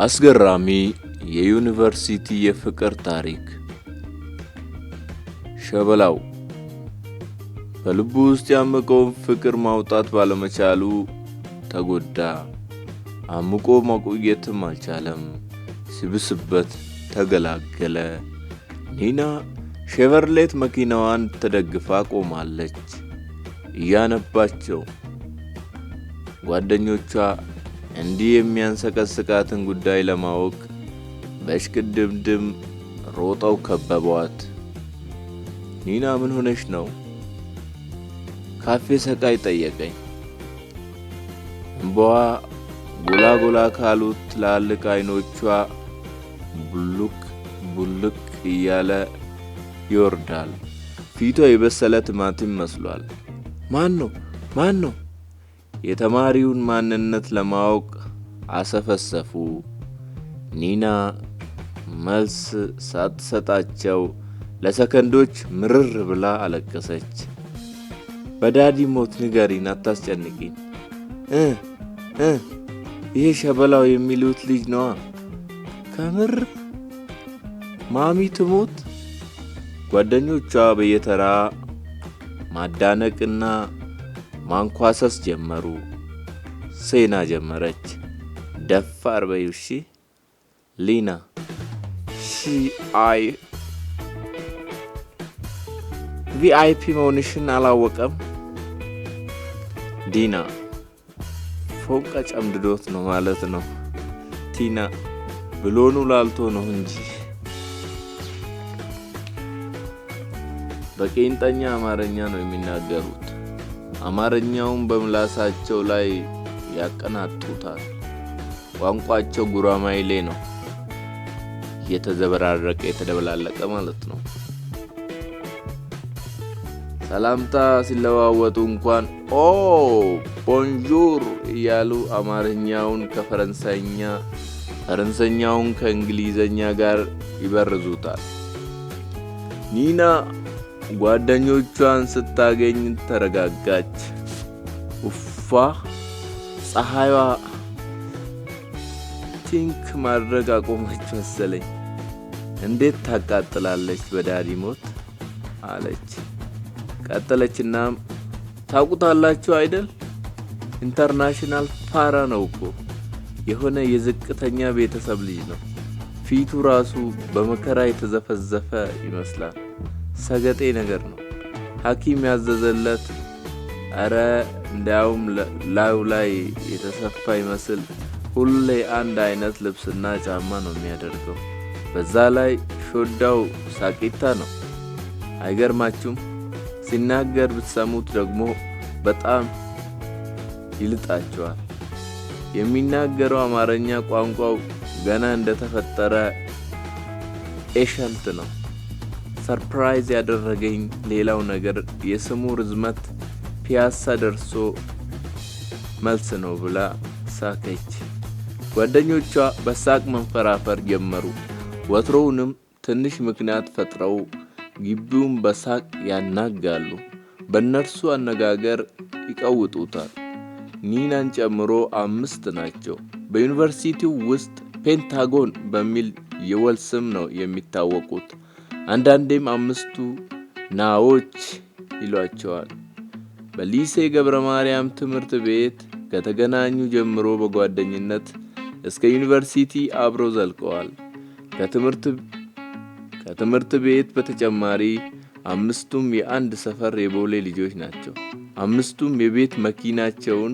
አስገራሚ የዩኒቨርሲቲ የፍቅር ታሪክ። ሸበላው በልቡ ውስጥ ያመቀውን ፍቅር ማውጣት ባለመቻሉ ተጎዳ። አምቆ ማቆየትም አልቻለም። ሲብስበት ተገላገለ። ኒና ሼቨርሌት መኪናዋን ተደግፋ ቆማለች። እያነባቸው ጓደኞቿ እንዲህ የሚያንሰቀስቃትን ጉዳይ ለማወቅ በሽቅድምድም ሮጠው ከበቧት። ኒና ምን ሆነሽ ነው? ካፌ ሰቃይ ጠየቀኝ። እንባዋ ጎላ ጎላ ካሉት ትላልቅ አይኖቿ ቡልቅ ቡልቅ እያለ ይወርዳል። ፊቷ የበሰለ ቲማቲም መስሏል። ማን ነው? የተማሪውን ማንነት ለማወቅ አሰፈሰፉ። ኒና መልስ ሳትሰጣቸው ለሰከንዶች ምርር ብላ አለቀሰች። በዳዲ ሞት ንገሪን፣ አታስጨንቂኝ። ይሄ ሸበላው የሚሉት ልጅ ነዋ። ከምር ማሚ ትሞት? ጓደኞቿ በየተራ ማዳነቅና ማንኳሰስ ጀመሩ። ሴና ጀመረች። ደፋር በይው እሺ ሊና። ቪአይፒ መሆንሽን አላወቀም። ዲና ፎንቃ ጨምድዶት ነው ማለት ነው። ቲና ብሎኑ ላልቶ ነው እንጂ። በቄንጠኛ አማርኛ ነው የሚናገሩት። አማርኛውን በምላሳቸው ላይ ያቀናጡታል። ቋንቋቸው ጉራማይሌ ነው። የተዘበራረቀ የተደበላለቀ ማለት ነው። ሰላምታ ሲለዋወጡ እንኳን ቦንጆር እያሉ አማርኛውን ከፈረንሳይኛ፣ ፈረንሳይኛውን ከእንግሊዘኛ ጋር ይበርዙታል። ኒና ጓደኞቿን ስታገኝ ተረጋጋች። ኡፋ ፀሐይዋ ቲንክ ማድረግ አቆመች መሰለኝ። እንዴት ታቃጥላለች በዳዲ ሞት አለች። ቀጠለችና ታውቁታላችሁ አይደል? ኢንተርናሽናል ፓራ ነው እኮ። የሆነ የዝቅተኛ ቤተሰብ ልጅ ነው። ፊቱ ራሱ በመከራ የተዘፈዘፈ ይመስላል። ሰገጤ ነገር ነው። ሐኪም ያዘዘለት አረ እንዲያውም ላዩ ላይ የተሰፋ ይመስል ሁሌ አንድ አይነት ልብስና ጫማ ነው የሚያደርገው። በዛ ላይ ሾዳው ሳቂታ ነው። አይገርማችሁም? ሲናገር ብትሰሙት ደግሞ በጣም ይልጣቸዋል። የሚናገረው አማርኛ ቋንቋው ገና እንደተፈጠረ ኤሸንት ነው። ሰርፕራይዝ ያደረገኝ ሌላው ነገር የስሙ ርዝመት ፒያሳ ደርሶ መልስ ነው ብላ ሳቀች። ጓደኞቿ በሳቅ መንፈራፈር ጀመሩ። ወትሮውንም ትንሽ ምክንያት ፈጥረው ግቢውን በሳቅ ያናጋሉ። በእነርሱ አነጋገር ይቀውጡታል። ኒናን ጨምሮ 5 ናቸው። በዩኒቨርሲቲው ውስጥ ፔንታጎን በሚል የወል ስም ነው የሚታወቁት። አንዳንዴም 5ቱ ናዎች ይሏቸዋል። በሊሴ ገብረ ማርያም ትምህርት ቤት ከተገናኙ ጀምሮ በጓደኝነት እስከ ዩኒቨርሲቲ አብረው ዘልቀዋል። ከትምህርት ቤት በተጨማሪ 5ቱም የአንድ ሰፈር የቦሌ ልጆች ናቸው። 5ቱም የቤት መኪናቸውን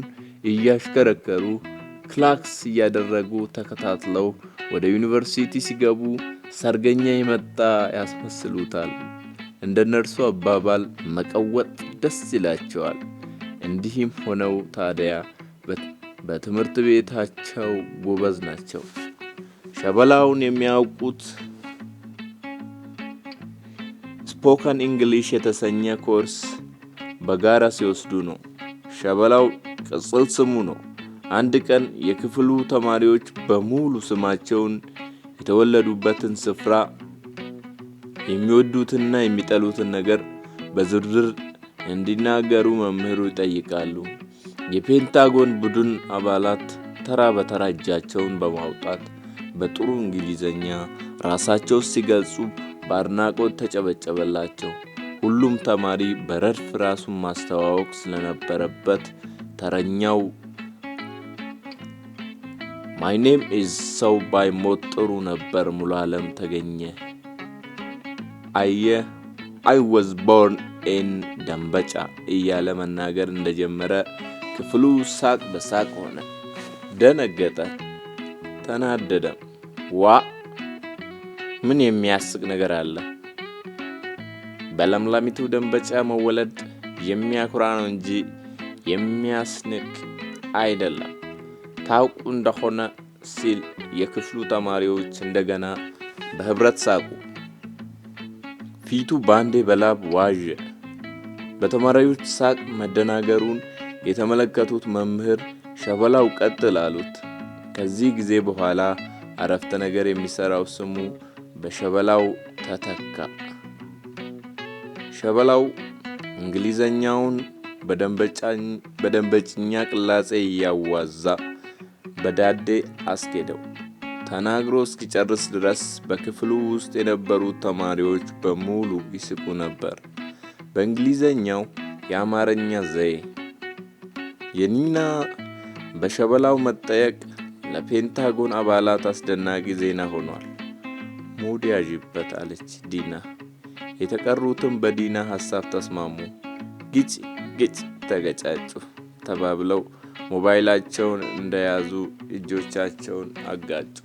እያሽከረከሩ ክላክስ እያደረጉ ተከታትለው ወደ ዩኒቨርሲቲ ሲገቡ ሰርገኛ የመጣ ያስመስሉታል። እንደነርሱ አባባል መቀወጥ ደስ ይላቸዋል። እንዲህም ሆነው ታዲያ በትምህርት ቤታቸው ጎበዝ ናቸው። ሸበላውን የሚያውቁት ስፖከን እንግሊሽ የተሰኘ ኮርስ በጋራ ሲወስዱ ነው። ሸበላው ቅጽል ስሙ ነው። አንድ ቀን የክፍሉ ተማሪዎች በሙሉ ስማቸውን፣ የተወለዱበትን ስፍራ፣ የሚወዱትና የሚጠሉትን ነገር በዝርዝር እንዲናገሩ መምህሩ ይጠይቃሉ። የፔንታጎን ቡድን አባላት ተራ በተራ እጃቸውን በማውጣት በጥሩ እንግሊዘኛ ራሳቸው ሲገልጹ በአድናቆት ተጨበጨበላቸው። ሁሉም ተማሪ በረድፍ ራሱን ማስተዋወቅ ስለነበረበት ተረኛው My name is ሰው ባይሞት ጥሩ ነበር ሙሉዓለም ተገኘ I was born in ደንበጫ እያለ መናገር እንደጀመረ ክፍሉ ሳቅ በሳቅ ሆነ። ደነገጠ፣ ተናደደ። ምን የሚያስቅ ነገር አለ? በለምለሚቱ ደንበጫ መወለድ የሚያኮራ ነው እንጂ የሚያስንቅ አይደለም ታውቁ እንደሆነ ሲል የክፍሉ ተማሪዎች እንደገና በህብረት ሳቁ። ፊቱ ባንዴ በላብ ዋዠ። በተማሪዎች ሳቅ መደናገሩን የተመለከቱት መምህር ሸበላው ቀጥል አሉት። ከዚህ ጊዜ በኋላ አረፍተ ነገር የሚሰራው ስሙ በሸበላው ተተካ። ሸበላው እንግሊዘኛውን በደንበጭኛ ቅላጼ እያዋዛ በዳዴ አስኬደው። ተናግሮ እስኪጨርስ ድረስ በክፍሉ ውስጥ የነበሩት ተማሪዎች በሙሉ ይስቁ ነበር። በእንግሊዘኛው የአማርኛ ዘዬ የኒና በሸበላው መጠየቅ ለፔንታጎን አባላት አስደናቂ ዜና ሆኗል። ሙድ ያዥበት አለች ዲና። የተቀሩትም በዲና ሐሳብ ተስማሙ። ግጭ ተገጫጩ ተባብለው ሞባይላቸውን እንደያዙ እጆቻቸውን አጋጩ።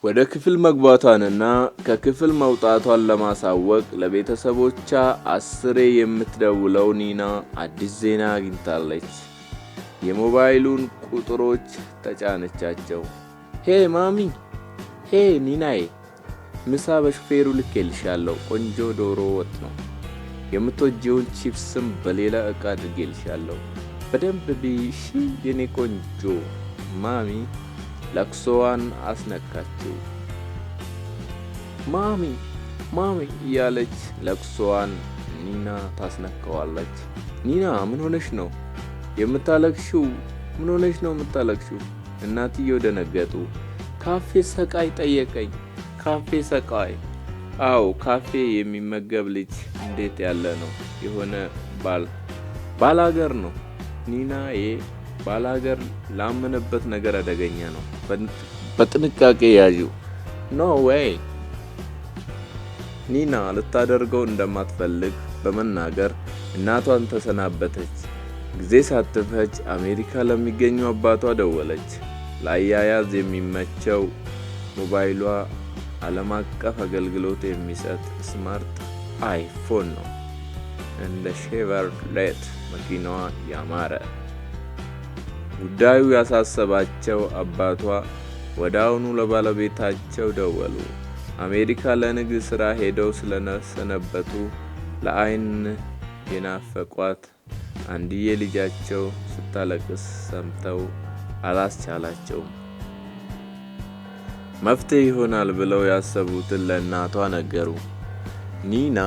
ወደ ክፍል መግባቷንና ከክፍል መውጣቷን ለማሳወቅ ለቤተሰቦቿ 10 የምትደውለው ኒና አዲስ ዜና አግኝታለች። የሞባይሉን ቁጥሮች ተጫነቻቸው። ሄ ማሚ፣ ሄ ኒናዬ፣ ምሳ በሹፌሩ ልኬልሻለሁ። ቆንጆ ዶሮ ወጥ ነው። የምትወጂውን ቺፕስም በሌላ ዕቃ አድርጌልሻለሁ። በደንብ ቢሺ የኔ ቆንጆ። ማሚ ለቅሶዋን አስነካችው። ማሚ እያለች ለቅሶዋን ኒና ታስነካዋለች። ኒና ምን ሆነሽ ነው የምታለቅሽው? ምን ሆነሽ ነው የምታለቅሽው? እናትየው ደነገጡ። ካፌ ሰቃይ ጠየቀኝ። ካፌ ሰቃይ? አዎ ካፌ የሚመገብ ልጅ እንዴት ያለ ነው? የሆነ ባላገር ነው ኒናዬ። ባላገር ላመነበት ነገር አደገኛ ነው። በጥንቃቄ ያዢው። ኖ ዌይ። ኒና ልታደርገው እንደማትፈልግ በመናገር እናቷን ተሰናበተች። ጊዜ ሳትፈጅ አሜሪካ ለሚገኙ አባቷ ደወለች። ለአያያዝ የሚመቸው ሞባይሏ ዓለም አቀፍ አገልግሎት የሚሰጥ ስማርት አይፎን ነው። እንደ ሼቨርሌት መኪናዋ ያማረ። ጉዳዩ ያሳሰባቸው አባቷ ወዲያውኑ ለባለቤታቸው ደወሉ። አሜሪካ ለንግድ ሥራ ሄደው ስለሰነበቱ ለዓይን የናፈቋት አንድዬ ልጃቸው ስታለቅስ ሰምተው አላስቻላቸውም። መፍትሄ ይሆናል ብለው ያሰቡትን ለእናቷ ነገሩ። ኒና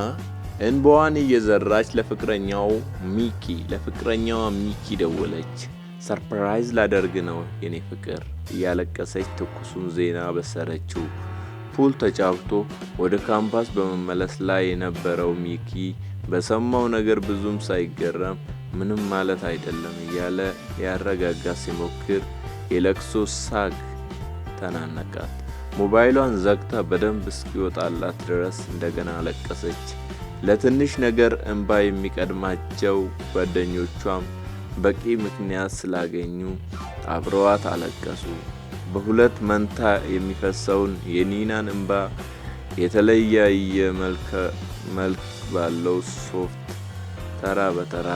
እንባዋን እየዘራች ለፍቅረኛዋ ሚኪ ደወለች። ሰርፕራይዝ ላደርግ ነው የኔ ፍቅር እያለቀሰች ትኩሱን ዜና በሰረችው። ፑል ተጫውቶ ወደ ካምፓስ በመመለስ ላይ የነበረው ሚኪ በሰማው ነገር ብዙም ሳይገረም ምንም ማለት አይደለም እያለ ያረጋጋ ሲሞክር የለቅሶ ሳግ ተናነቃት። ሞባይሏን ዘግታ በደንብ እስኪወጣላት ድረስ እንደገና አለቀሰች። ለትንሽ ነገር እንባ የሚቀድማቸው ጓደኞቿም በቂ ምክንያት ስላገኙ አብረዋት አለቀሱ። በሁለት መንታ የሚፈሰውን የኒናን እንባ የተለያየ መልክ ባለው ሶፍት ተራ በተራ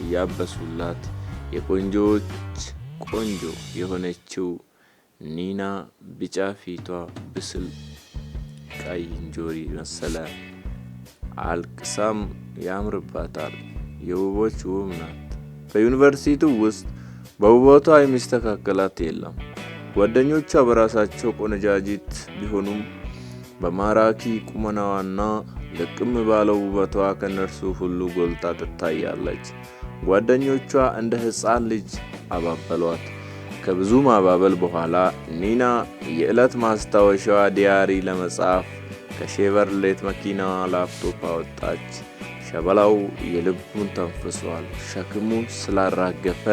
እያበሱላት የቆንጆዎች ቆንጆ የሆነችው ኒና ቢጫ ፊቷ ብስል ቀይ እንጆሪ መሰለ። አልቅሳም ያምርባታል። የውቦች ውብ ናት። በዩኒቨርሲቲው ውስጥ በውበቷ የሚስተካከላት የለም። ጓደኞቿ በራሳቸው ቆነጃጅት ቢሆኑም በማራኪ ቁመናዋና ልቅም ባለው ውበቷ ከነርሱ ሁሉ ጎልታ ትታያለች። ጓደኞቿ እንደ ሕፃን ልጅ አባበሏት። ከብዙ ማባበል በኋላ ኒና የዕለት ማስታወሻዋ ዲያሪ ለመጻፍ ከሼቨርሌት መኪናዋ ላፕቶፕ አወጣች። ሸበላው የልቡን ተንፍሷል። ሸክሙን ስላራገፈ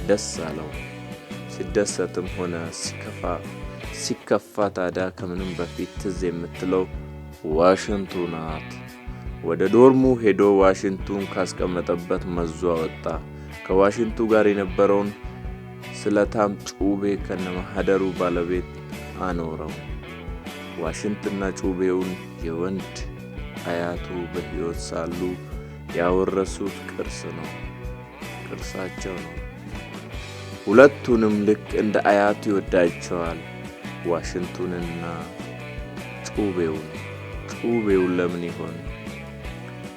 ደስ አለው። ሲደሰትም ሆነ ሲከፋ ታዲያ ከምንም በፊት ትዝ የምትለው ዋሽንቱ ናት። ወደ ዶርሙ ሄዶ ዋሽንቱን ካስቀመጠበት መዞ አወጣ። ከዋሽንቱ ጋር የነበረውን ስለታም ጩቤ ከነማህደሩ ባለቤት አኖረው። ዋሽንትና ጩቤውን የወንድ አያቱ በሕይወት ሳሉ ያወረሱት ቅርሳቸው ነው። ሁለቱንም ልክ እንደ አያቱ ይወዳቸዋል፣ ዋሽንቱንና ጩቤውን። ጩቤውን ለምን ይሆን?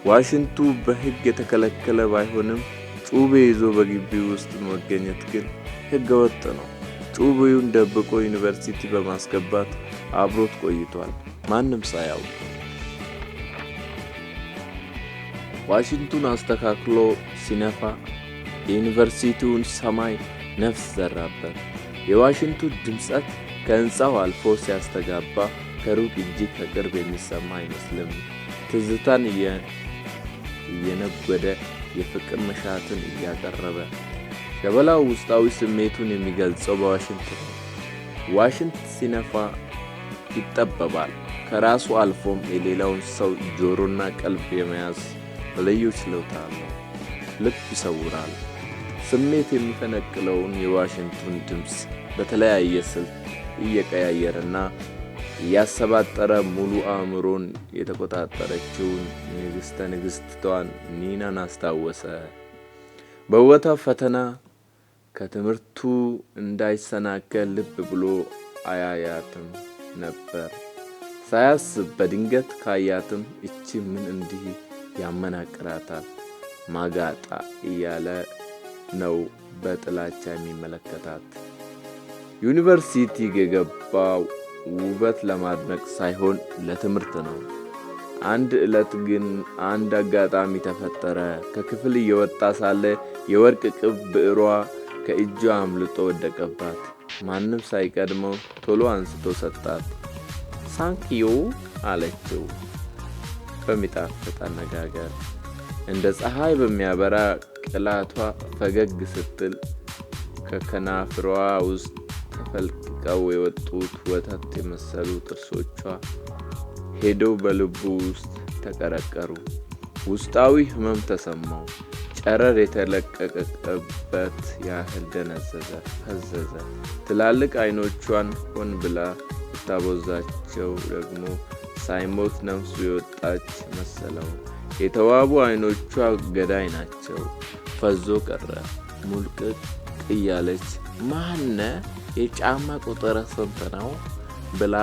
ዋሽንቱ በሕግ የተከለከለ ባይሆንም ጩቤ ይዞ በግቢ ውስጥ መገኘት ግን ሕገ ወጥ ነው። ጩቤውን ደብቆ ዩኒቨርሲቲ በማስገባት አብሮት ቆይቷል፣ ማንም ሳያውቅ። ዋሽንቱን አስተካክሎ ሲነፋ የዩኒቨርሲቲውን ሰማይ ነፍስ ዘራበት። የዋሽንቱ ድምጸት ከሕንፃው አልፎ ሲያስተጋባ ከሩቅ እንጂ ከቅርብ የሚሰማ አይመስልም። ትዝታን እየነጎደ የፍቅር መሻትን እያቀረበ ሸበላው ውስጣዊ ስሜቱን የሚገልጸው በዋሽንት ነው። ዋሽንት ሲነፋ ይጠበባል። ከራሱ አልፎም የሌላውን ሰው ጆሮና ቀልብ የመያዝ ልዩ ችሎታ አለው። ልብ ይሰውራል። ስሜት የሚፈነቅለውን የዋሽንቱን ድምፅ በተለያየ ስልት እየቀያየረና እያሰባጠረ ሙሉ አእምሮን የተቆጣጠረችውን ንግሥተ ንግሥቷን ኒናን አስታወሰ። በሕይወቷ ፈተና ከትምህርቱ እንዳይሰናከል ልብ ብሎ አያያትም ነበር። ሳያስብ በድንገት ካያትም እቺ ምን እንዲህ ያመናቅራታል ማጋጣ እያለ ነው በጥላቻ የሚመለከታት። ዩኒቨርሲቲ የገባው ውበት ለማድነቅ ሳይሆን ለትምህርት ነው። አንድ ዕለት ግን አንድ አጋጣሚ ተፈጠረ። ከክፍል እየወጣ ሳለ የወርቅ ቅብ ብዕሯ ከእጇ አምልጦ ወደቀባት። ማንም ሳይቀድመው ቶሎ አንስቶ ሰጣት። ሳንኪዩ አለችው በሚጣፍጥ አነጋገር። እንደ ፀሐይ በሚያበራ ቅላቷ ፈገግ ስትል ከከናፍሯ ውስጥ ተፈልቅቀው የወጡት ወተት የመሰሉ ጥርሶቿ ሄደው በልቡ ውስጥ ተቀረቀሩ። ውስጣዊ ሕመም ተሰማው። ጨረር የተለቀቀበት ያህል ደነዘዘ፣ ፈዘዘ። ትላልቅ ዓይኖቿን ሆን ብላ ስታቦዛቸው ደግሞ ሳይሞት ነፍሱ የወጣች መሰለው። የተዋቡ ዓይኖቿ ገዳይ ናቸው። ፈዞ ቀረ። ሙልቅቅ እያለች ማነ የጫማ ቁጥር ስንት ነው ብላ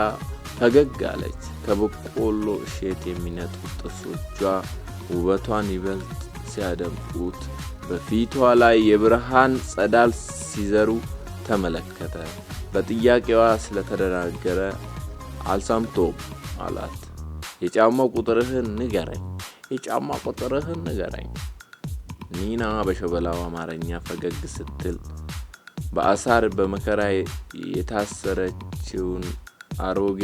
ፈገግ አለች። ከበቆሎ እሸት የሚነጡት ጥርሶቿ ውበቷን ይበልጥ ሲያደምቁት በፊቷ ላይ የብርሃን ጸዳል ሲዘሩ ተመለከተ። በጥያቄዋ ስለተደናገረ አልሰምቶም አላት። የጫማ ቁጥርህን ንገረኝ። ኒና በሸበላው አማርኛ ፈገግ ስትል በአሳር በመከራ የታሰረችውን አሮጌ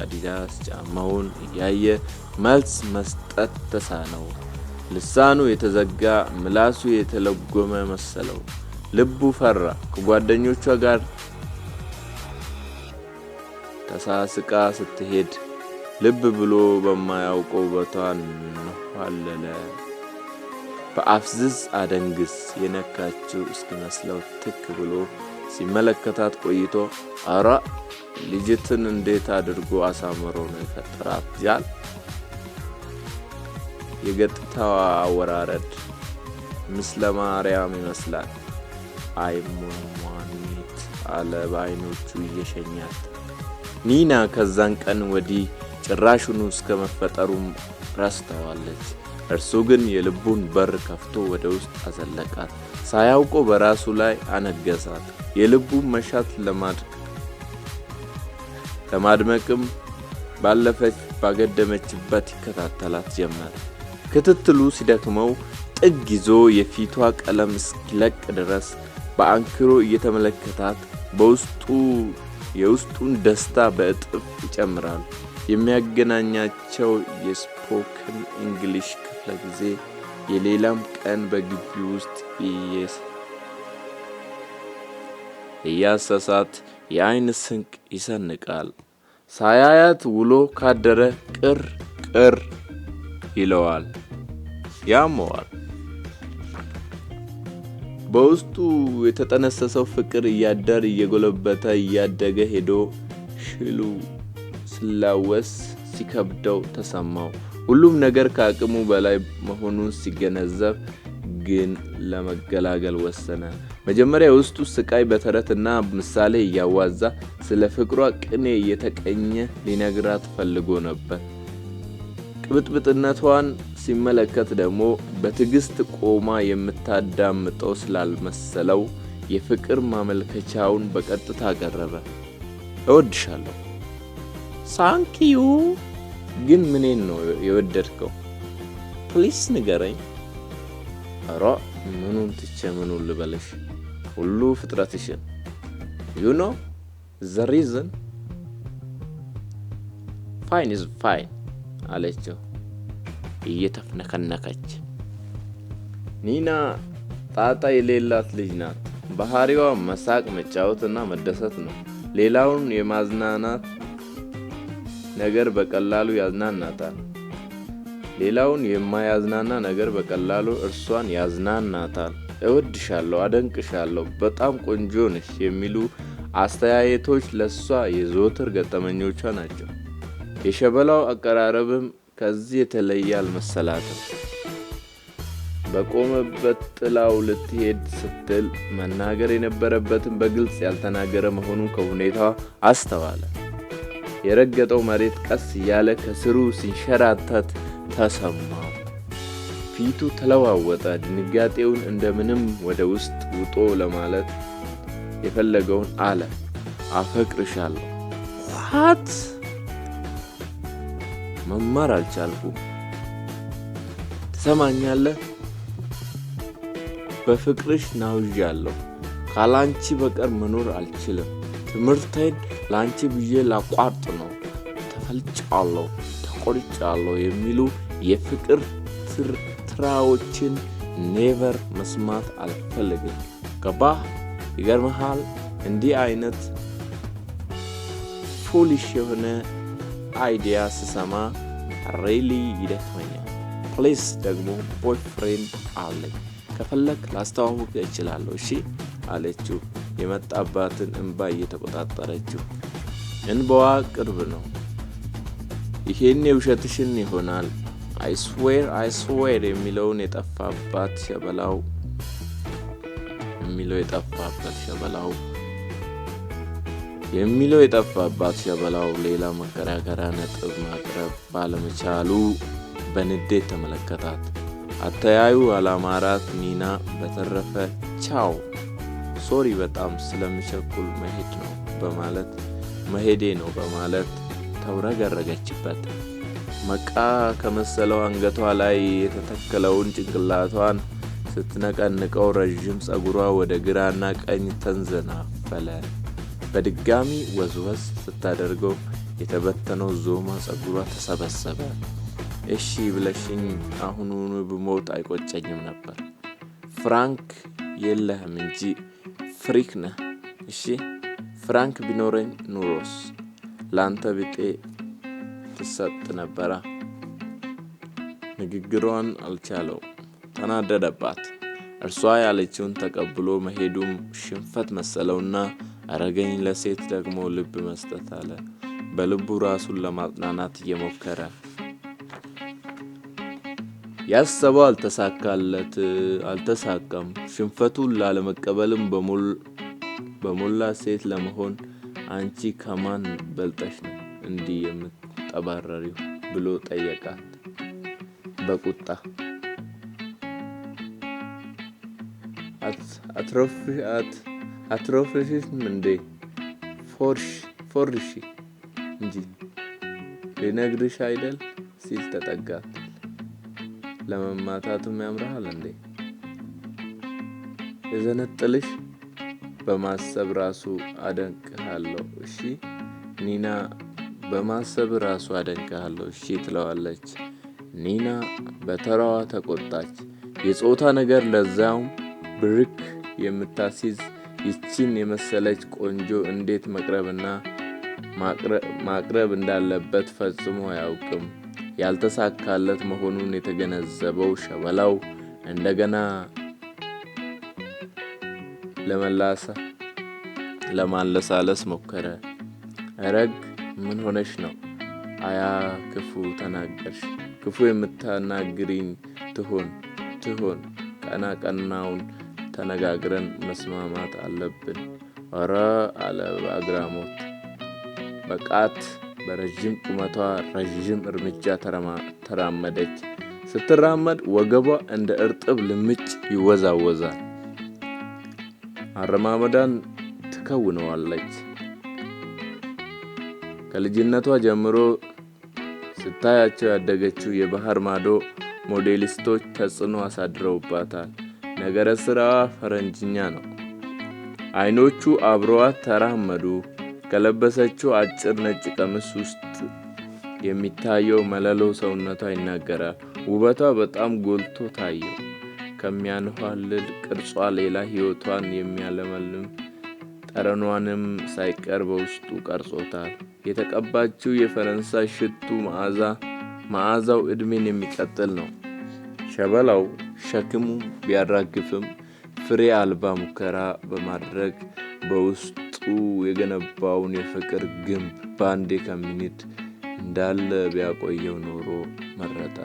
አዲዳስ ጫማውን እያየ መልስ መስጠት ተሳነው። ልሳኑ የተዘጋ ምላሱ የተለጎመ መሰለው። ልቡ ፈራ። ከጓደኞቿ ጋር ተሳስቃ ስትሄድ ልብ ብሎ በማያውቀው ውበቷን ነኋለለ። በአፍዝዝ አደንግስ የነካችው እስኪመስለው ትክ ብሎ ሲመለከታት ቆይቶ አራ ልጅትን እንዴት አድርጎ አሳምሮ ነው የፈጠራት ጃል። የገጥታዋ አወራረድ ምስለ ማርያም ይመስላል። አይሞሟኒት አለ በዓይኖቹ እየሸኛት። ኒና ከዛን ቀን ወዲህ ጭራሹኑ እስከ መፈጠሩም ረስተዋለች። እርሱ ግን የልቡን በር ከፍቶ ወደ ውስጥ አዘለቃት። ሳያውቆ በራሱ ላይ አነገሳት። የልቡን መሻት ለማድመቅም ባገደመችበት ይከታተላት ጀመር። ክትትሉ ሲደክመው ጥግ ይዞ የፊቷ ቀለም እስኪለቅ ድረስ በአንክሮ እየተመለከታት የውስጡን ደስታ በእጥፍ ይጨምራል። የሚያገናኛቸው የስፖክን እንግሊሽ ክፍለ ጊዜ የሌላም ቀን በግቢ ውስጥ እያሰሳት የአይን ስንቅ ይሰንቃል። ሳያያት ውሎ ካደረ ቅር ይለዋል፣ ያመዋል። በውስጡ የተጠነሰሰው ፍቅር እያደር እየጎለበተ እያደገ ሄዶ ሽሉ ስላወስ ሲከብደው ተሰማው። ሁሉም ነገር ከአቅሙ በላይ መሆኑን ሲገነዘብ ግን ለመገላገል ወሰነ። መጀመሪያ ውስጡ ስቃይ በተረትና ምሳሌ እያዋዛ ስለ ፍቅሯ ቅኔ እየተቀኘ ሊነግራት ፈልጎ ነበር። ቅብጥብጥነቷን ሲመለከት ደግሞ በትዕግስት ቆማ የምታዳምጠው ስላልመሰለው የፍቅር ማመልከቻውን በቀጥታ አቀረበ። እወድሻለሁ። ሳንኪዩ። ግን ምኔን ነው የወደድከው? ፕሊስ ንገረኝ። ኧረ ምኑን ትቼ ምኑን ልበልሽ? ሁሉ ፍጥረትሽን። ዩ ኖ ዘ ሪዝን። ፋይን ኢዝ ፋይን አለችው እየተፍነከነከች። ኒና ጣጣ የሌላት ልጅ ናት። ባህሪዋ መሳቅ፣ መጫወትና መደሰት ነው። ሌላውን የማዝናናት ነገር በቀላሉ ያዝናናታል። ሌላውን የማያዝናና ነገር በቀላሉ እርሷን ያዝናናታል። እወድሻለሁ፣ አደንቅሻለሁ፣ በጣም ቆንጆ ነሽ የሚሉ አስተያየቶች ለሷ የዘወትር ገጠመኞቿ ናቸው። የሸበላው አቀራረብም ከዚህ የተለየ አልመሰላትም። በቆመበት ጥላው ልትሄድ ስትል መናገር የነበረበትን በግልጽ ያልተናገረ መሆኑን ከሁኔታዋ አስተዋለ። የረገጠው መሬት ቀስ እያለ ከስሩ ሲንሸራተት ተሰማው። ፊቱ ተለዋወጠ። ድንጋጤውን እንደምንም ወደ ውስጥ ውጦ ለማለት የፈለገውን አለ። አፈቅርሻለሁ። ዋት? መማር አልቻልኩም። ትሰማኛለህ? በፍቅርሽ ናውዣለሁ። ካላንቺ በቀር መኖር አልችልም። ትምህርቴን ላንቺ ብዬ ላቋርጥ ነው። ተፈልጫለሁ፣ ተቆርጫለሁ የሚሉ የፍቅር ትርትራዎችን ኔቨር መስማት አልፈልግም። ገባህ? ይገርምሃል፣ እንዲህ አይነት ፉሊሽ የሆነ አይዲያ ስሰማ ሬሊ ይደክመኛል። ፕሊስ ደግሞ ቦይፍሬንድ አለኝ፣ ከፈለክ ላስተዋውቅ እችላለሁ። እሺ አለችው፣ የመጣባትን እንባ እየተቆጣጠረችው። እንባዋ ቅርብ ነው። ይሄን የውሸትሽን ይሆናል። አይስዌር የሚለው የጠፋባት ሸበላው ሌላ መከራከሪያ ነጥብ ማቅረብ ባለመቻሉ በንዴት ተመለከታት። አተያዩ አላማራት። ኒና በተረፈ ቻው፣ ሶሪ በጣም ስለምቸኩል መሄዴ ነው በማለት ተውረገረገችበት። መቃ ከመሰለው አንገቷ ላይ የተተከለውን ጭንቅላቷን ስትነቀንቀው ረዥም ጸጉሯ ወደ ግራና ቀኝ ተንዘናፈለ። በድጋሚ ወዝወዝ ስታደርገው የተበተነው ዞማ ጸጉሯ ተሰበሰበ። እሺ ብለሽኝ አሁኑኑ ብሞት አይቆጨኝም ነበር። ፍራንክ የለህም እንጂ ፍሪክ ነህ። እሺ ፍራንክ ቢኖረኝ ኑሮስ ላንተ ብጤ ትሰጥ ነበራ። ንግግሯን አልቻለው፣ ተናደደባት። እርሷ ያለችውን ተቀብሎ መሄዱም ሽንፈት መሰለውና አረገኝ ለሴት ደግሞ ልብ መስጠት አለ። በልቡ ራሱን ለማጽናናት እየሞከረ ያሰበው አልተሳካም። ሽንፈቱን ላለመቀበልም በሞላ ሴት ለመሆን አንቺ ከማን በልጠሽ ነው እንዲህ የምትጠባረሪው ብሎ ጠየቃት በቁጣ። አትሮፍሽም እንዴ? ፎርሺ እንጂ ልነግርሽ አይደል ሲል ተጠጋት። ለመማታቱም ያምርሃል እንዴ? የዘነጥልሽ በማሰብ ራሱ አደንቅሃለሁ እሺ ኒና በማሰብ ራሱ አደንቅሃለሁ እሺ ትለዋለች። ኒና በተራዋ ተቆጣች። የጾታ ነገር ለዛውም ብርክ የምታስይዝ ይቺን የመሰለች ቆንጆ እንዴት መቅረብና ማቅረብ እንዳለበት ፈጽሞ አያውቅም። ያልተሳካለት መሆኑን የተገነዘበው ሸበላው እንደገና ለማለሳለስ ሞከረ። ረግ ምን ሆነሽ ነው? አያ ክፉ ተናገርሽ። ክፉ የምታናግሪኝ ትሆን ቀና ቀናውን ተነጋግረን መስማማት አለብን። ኧረ አለ በአግራሞት። በቃት በረዥም ቁመቷ ረዥም እርምጃ ተራመደች። ስትራመድ ወገቧ እንደ እርጥብ ልምጭ ይወዛወዛል። አረማመዳን ትከውነዋለች። ከልጅነቷ ጀምሮ ስታያቸው ያደገችው የባህር ማዶ ሞዴሊስቶች ተጽዕኖ አሳድረውባታል። ነገረ ስራዋ ፈረንጅኛ ነው። አይኖቹ አብረዋት ተራመዱ። ከለበሰችው አጭር ነጭ ቀሚስ ውስጥ የሚታየው መለሎ ሰውነቷ ይናገራል። ውበቷ በጣም ጎልቶ ታየው። ከሚያንኋልል ቅርጿ ሌላ ሕይወቷን የሚያለመልም ጠረኗንም ሳይቀር በውስጡ ቀርጾታል። የተቀባችው የፈረንሳይ ሽቱ መዓዛው ዕድሜን የሚቀጥል ነው። ሸበላው ሸክሙ ቢያራግፍም ፍሬ አልባ ሙከራ በማድረግ በውስጡ የገነባውን የፍቅር ግንብ ባንዴ ከሚንድ እንዳለ ቢያቆየው ኖሮ መረጠ።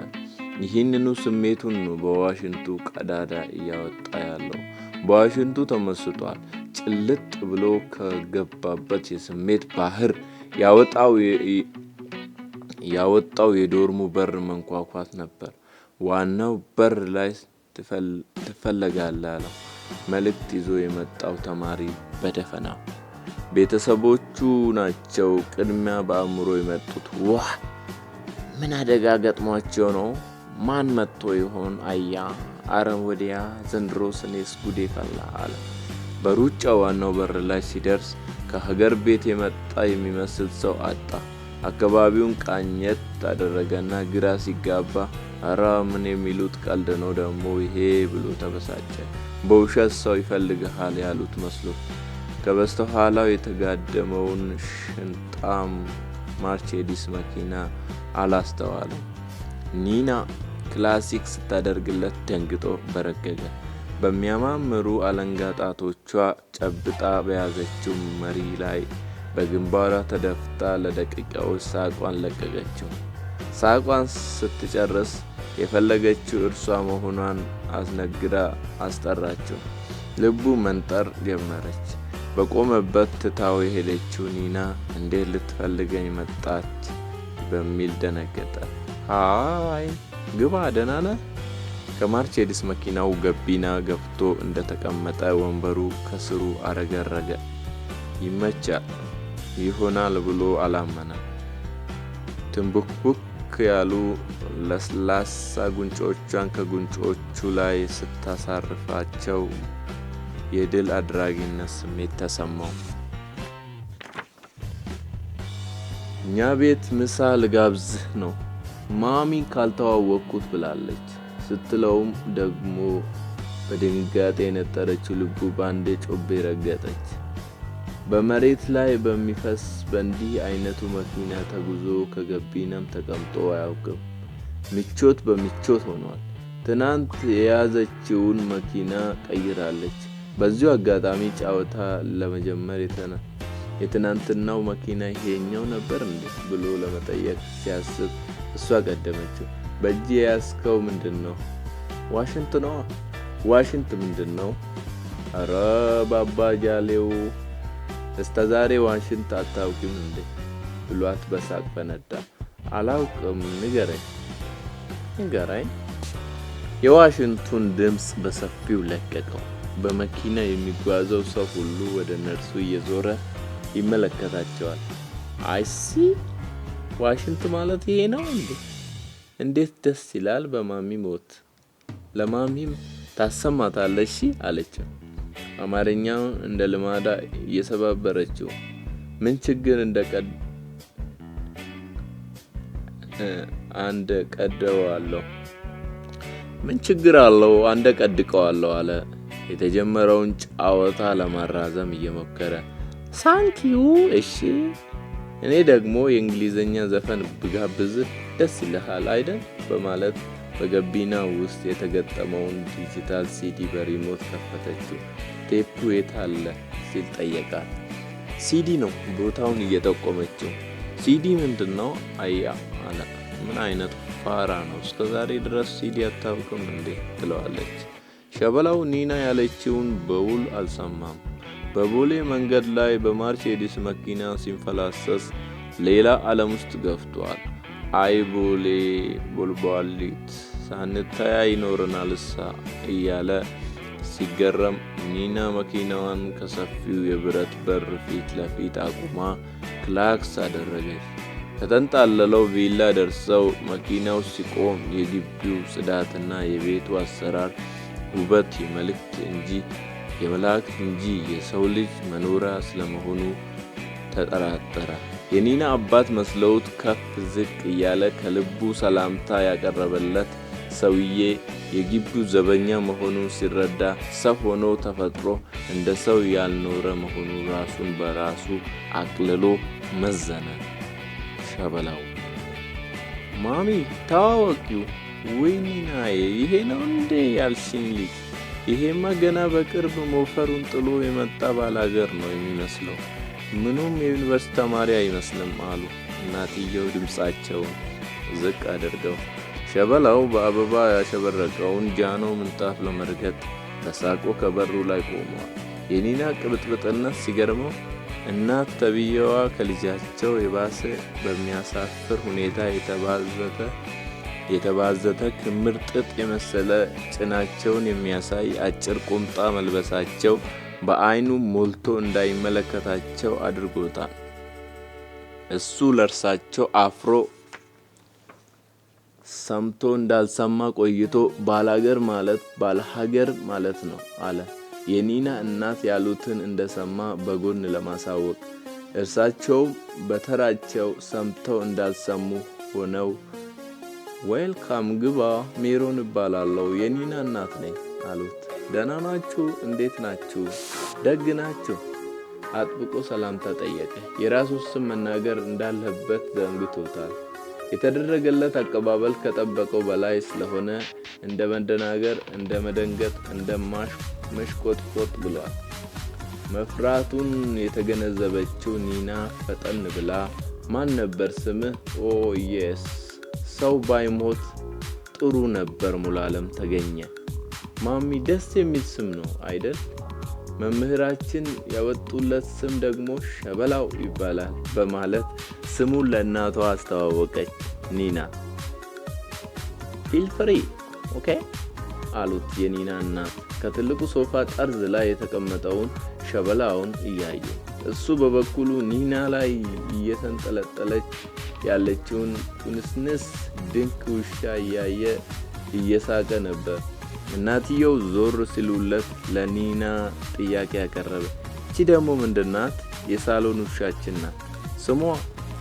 ይህንኑ ስሜቱን ነው በዋሽንቱ ቀዳዳ እያወጣ ያለው። በዋሽንቱ ተመስጧል። ጭልጥ ብሎ ከገባበት የስሜት ባህር ያወጣው የዶርሙ በር መንኳኳት ነበር። ዋናው በር ላይ ትፈለጋለህ አለው መልእክት ይዞ የመጣው ተማሪ በደፈናው። ቤተሰቦቹ ናቸው ቅድሚያ በአእምሮ የመጡት። ዋህ ምን አደጋ ገጥሟቸው ነው? ማን መጥቶ ይሆን? አያ አረ ወዲያ ዘንድሮ ስኔስ ጉዴ ፈላ አለ። በሩጫ ዋናው በር ላይ ሲደርስ ከሀገር ቤት የመጣ የሚመስል ሰው አጣ። አካባቢውን ቃኘት አደረገና ግራ ሲጋባ አረ ምን የሚሉት ቀልድ ነው ደግሞ ይሄ ብሎ ተበሳጨ። በውሸት ሰው ይፈልግሃል ያሉት መስሎ ከበስተኋላው የተጋደመውን ሽንጣም ማርቼዲስ መኪና አላስተዋለም። ኒና ክላሲክ ስታደርግለት ደንግጦ በረገገ። በሚያማምሩ አለንጋ ጣቶቿ ጨብጣ በያዘችው መሪ ላይ በግንባሯ ተደፍታ ለደቂቃዎች ሳቋን ለቀቀችው። ሳቋን ስትጨርስ የፈለገችው እርሷ መሆኗን አስነግራ አስጠራችው። ልቡ መንጠር ጀመረች። በቆመበት ትታው የሄደችው ኒና እንዴት ልትፈልገኝ መጣች በሚል ደነገጠ። ሃይ ግባ ደህና ነህ? ከማርቼዲስ መኪናው ገቢና ገብቶ እንደተቀመጠ ወንበሩ ከስሩ አረገረገ። ይመቻል ይሆናል ብሎ አላመነም። ትንቡክቡክ ያሉ ለስላሳ ጉንጮቿን ከጉንጮቹ ላይ ስታሳርፋቸው የድል አድራጊነት ስሜት ተሰማው። እኛ ቤት ምሳ ልጋብዝህ ነው ማሚ ካልተዋወቅኩት ብላለች ስትለውም ደግሞ በድንጋጤ የነጠረችው ልቡ ባንዴ ጮቤ ረገጠች። በመሬት ላይ በሚፈስ በእንዲህ አይነቱ መኪና ተጉዞ ከገቢናም ተቀምጦ አያውቅም። ምቾት በምቾት ሆኗል። ትናንት የያዘችውን መኪና ቀይራለች። በዚሁ አጋጣሚ ጨዋታ ለመጀመር የትናንትናው መኪና ይሄኛው ነበር እንዴ ብሎ ለመጠየቅ ሲያስብ እሷ ቀደመችው። በእጅ የያዝከው ምንድነው? ዋሽንት ነው። ዋሽንት ምንድነው? አረ ባባ ጃሌው እስከዛሬ ዋሽንት አታውቂም እንዴ ብሏት በሳቅ ፈነዳ። አላውቅም ንገረኝ። የዋሽንቱን ድምፅ በሰፊው ለቀቀው። በመኪና የሚጓዘው ሰው ሁሉ ወደ እነርሱ እየዞረ ይመለከታቸዋል። አይሲ ዋሽንት ማለት ይሄ ነው እንዴ? እንዴት ደስ ይላል በማሚ ሞት። ለማሚም ታሰማታለሽ አለችው። አማርኛውን እንደ ልማዳ እየሰባበረችው ምን ችግር ምን ችግር አለው አንደ ቀድቀዋለሁ አለ የተጀመረውን ጨዋታ ለማራዘም እየሞከረ። ሳንኪዩ እሺ እኔ ደግሞ የእንግሊዘኛ ዘፈን ብጋብዝህ ደስ ይልሃል አይደል በማለት በገቢና ውስጥ የተገጠመውን ዲጂታል ሲዲ በሪሞት ከፈተችው። ቴፑ የት አለ ሲል ጠየቃት። ሲዲ ነው ቦታውን እየጠቆመችው። ሲዲ ምንድነው አያ አለ። ምን አይነት ፋራ ነው እስከዛሬ ድረስ ሲዲ አታውቅም እንዴ ትለዋለች። ሸበላው ኒና ያለችውን በውል አልሰማም። በቦሌ መንገድ ላይ በማርሴዲስ መኪና ሲንፈላሰስ ሌላ ዓለም ውስጥ ገፍቷል። አይ ቦሌ ቦልቧሊት ሳንተያይ ይኖረናልሳ እያለ ሲገረም ኒና መኪናዋን ከሰፊው የብረት በር ፊት ለፊት አቁማ ክላክስ አደረገች። ከተንጣለለው ቪላ ደርሰው መኪናው ሲቆም የግቢው ጽዳትና የቤቱ አሰራር ውበት የመላእክት እንጂ የሰው ልጅ መኖሪያ ስለመሆኑ ተጠራጠረ። የኒና አባት መስለውት ከፍ ዝቅ እያለ ከልቡ ሰላምታ ያቀረበለት ሰውዬ የግቢው ዘበኛ መሆኑን ሲረዳ ሰው ሆኖ ተፈጥሮ እንደ ሰው ያልኖረ መሆኑ ራሱን በራሱ አቅልሎ መዘነ። ሸበላው ማሚ ታዋቂው ወይ ኒናዬ ይሄ ነው እንዴ ያልሽኝ ልጅ? ይሄማ ገና በቅርብ ሞፈሩን ጥሎ የመጣ ባላገር ነው የሚመስለው። ምኑም የዩኒቨርሲቲ ተማሪ አይመስልም አሉ እናትየው ድምጻቸውን ዝቅ አድርገው። ሸበላው በአበባ ያሸበረቀውን ጃኖ ምንጣፍ ለመርገጥ ተሳቆ ከበሩ ላይ ቆመዋል። የኒና ቅብጥብጥነት ሲገርመው እናት ተብየዋ ከልጃቸው የባሰ በሚያሳፍር ሁኔታ የተባዘተ ክምር ጥጥ የመሰለ ጭናቸውን የሚያሳይ አጭር ቁምጣ መልበሳቸው በአይኑ ሞልቶ እንዳይመለከታቸው አድርጎታል። እሱ ለርሳቸው አፍሮ ሰምቶ እንዳልሰማ ቆይቶ ባላገር ማለት ባለሀገር ማለት ነው አለ። የኒና እናት ያሉትን እንደሰማ በጎን ለማሳወቅ እርሳቸው በተራቸው ሰምተው እንዳልሰሙ ሆነው ዌልካም ግባ ሜሮን እባላለሁ የኒና እናት ነኝ አሉት። ደህና ናችሁ? እንዴት ናችሁ? ደግ ናችሁ? አጥብቆ ሰላምታ ጠየቀ። የራሱ ስም መናገር እንዳለበት ዘንግቶታል። የተደረገለት አቀባበል ከጠበቀው በላይ ስለሆነ እንደ መደናገር፣ እንደ መደንገጥ፣ እንደ መሽቆጥቆጥ ብሏል። መፍራቱን የተገነዘበችው ኒና ፈጠን ብላ ማን ነበር ስምህ? ኦ የስ ሰው ባይሞት ጥሩ ነበር ሙሉዓለም ተገኘ። ማሚ ደስ የሚል ስም ነው አይደል? መምህራችን ያወጡለት ስም ደግሞ ሸበላው ይባላል በማለት ስሙን ለእናቷ አስተዋወቀች። ኒና ፊል ፍሪ ኦኬ አሉት የኒና እናት ከትልቁ ሶፋ ጠርዝ ላይ የተቀመጠውን ሸበላውን እያዩ። እሱ በበኩሉ ኒና ላይ እየተንጠለጠለች ያለችውን ኩንስንስ ድንክ ውሻ እያየ እየሳቀ ነበር። እናትየው ዞር ሲሉለት ለኒና ጥያቄ ያቀረበ። እቺ ደግሞ ምንድናት? የሳሎን ውሻችን ናት። ስሟ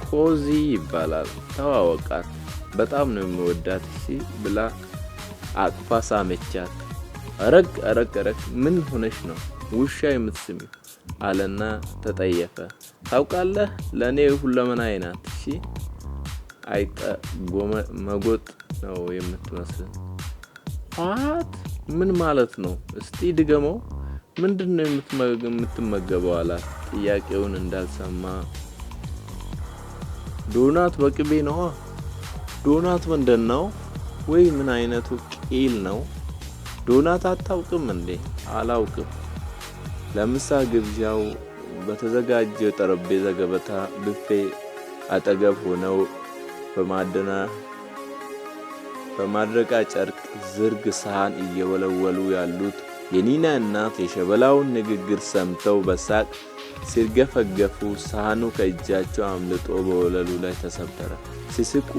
ኮዚ ይባላል። ተዋወቃት። በጣም ነው የምወዳት እሺ ብላ አቅፋ ሳመቻት። አረግ ምን ሆነሽ ነው ውሻ የምትስሚው? አለና ተጠየፈ። ታውቃለህ ለኔ ሁለመናዬ ናት እሺ። አይጠ መጎጥ ነው የምትመስል። ምን ማለት ነው? እስቲ ድገመው። ምንድነው የምትመገበው አላት ጥያቄውን እንዳልሰማ። ዶናት በቅቤ ነው። ዶናት ምንድነው? ወይ ምን አይነቱ ቂል ነው? ዶናት አታውቅም እንዴ? አላውቅም። ለምሳ ግብዣው በተዘጋጀው ጠረጴዛ ገበታ ብፌ አጠገብ ሆነው በማድረቃ ጨርቅ ዝርግ ሳህን እየወለወሉ ያሉት የኒና እናት የሸበላውን ንግግር ሰምተው በሳቅ ሲርገፈገፉ ሳህኑ ከእጃቸው አምልጦ በወለሉ ላይ ተሰበረ። ሲስቁ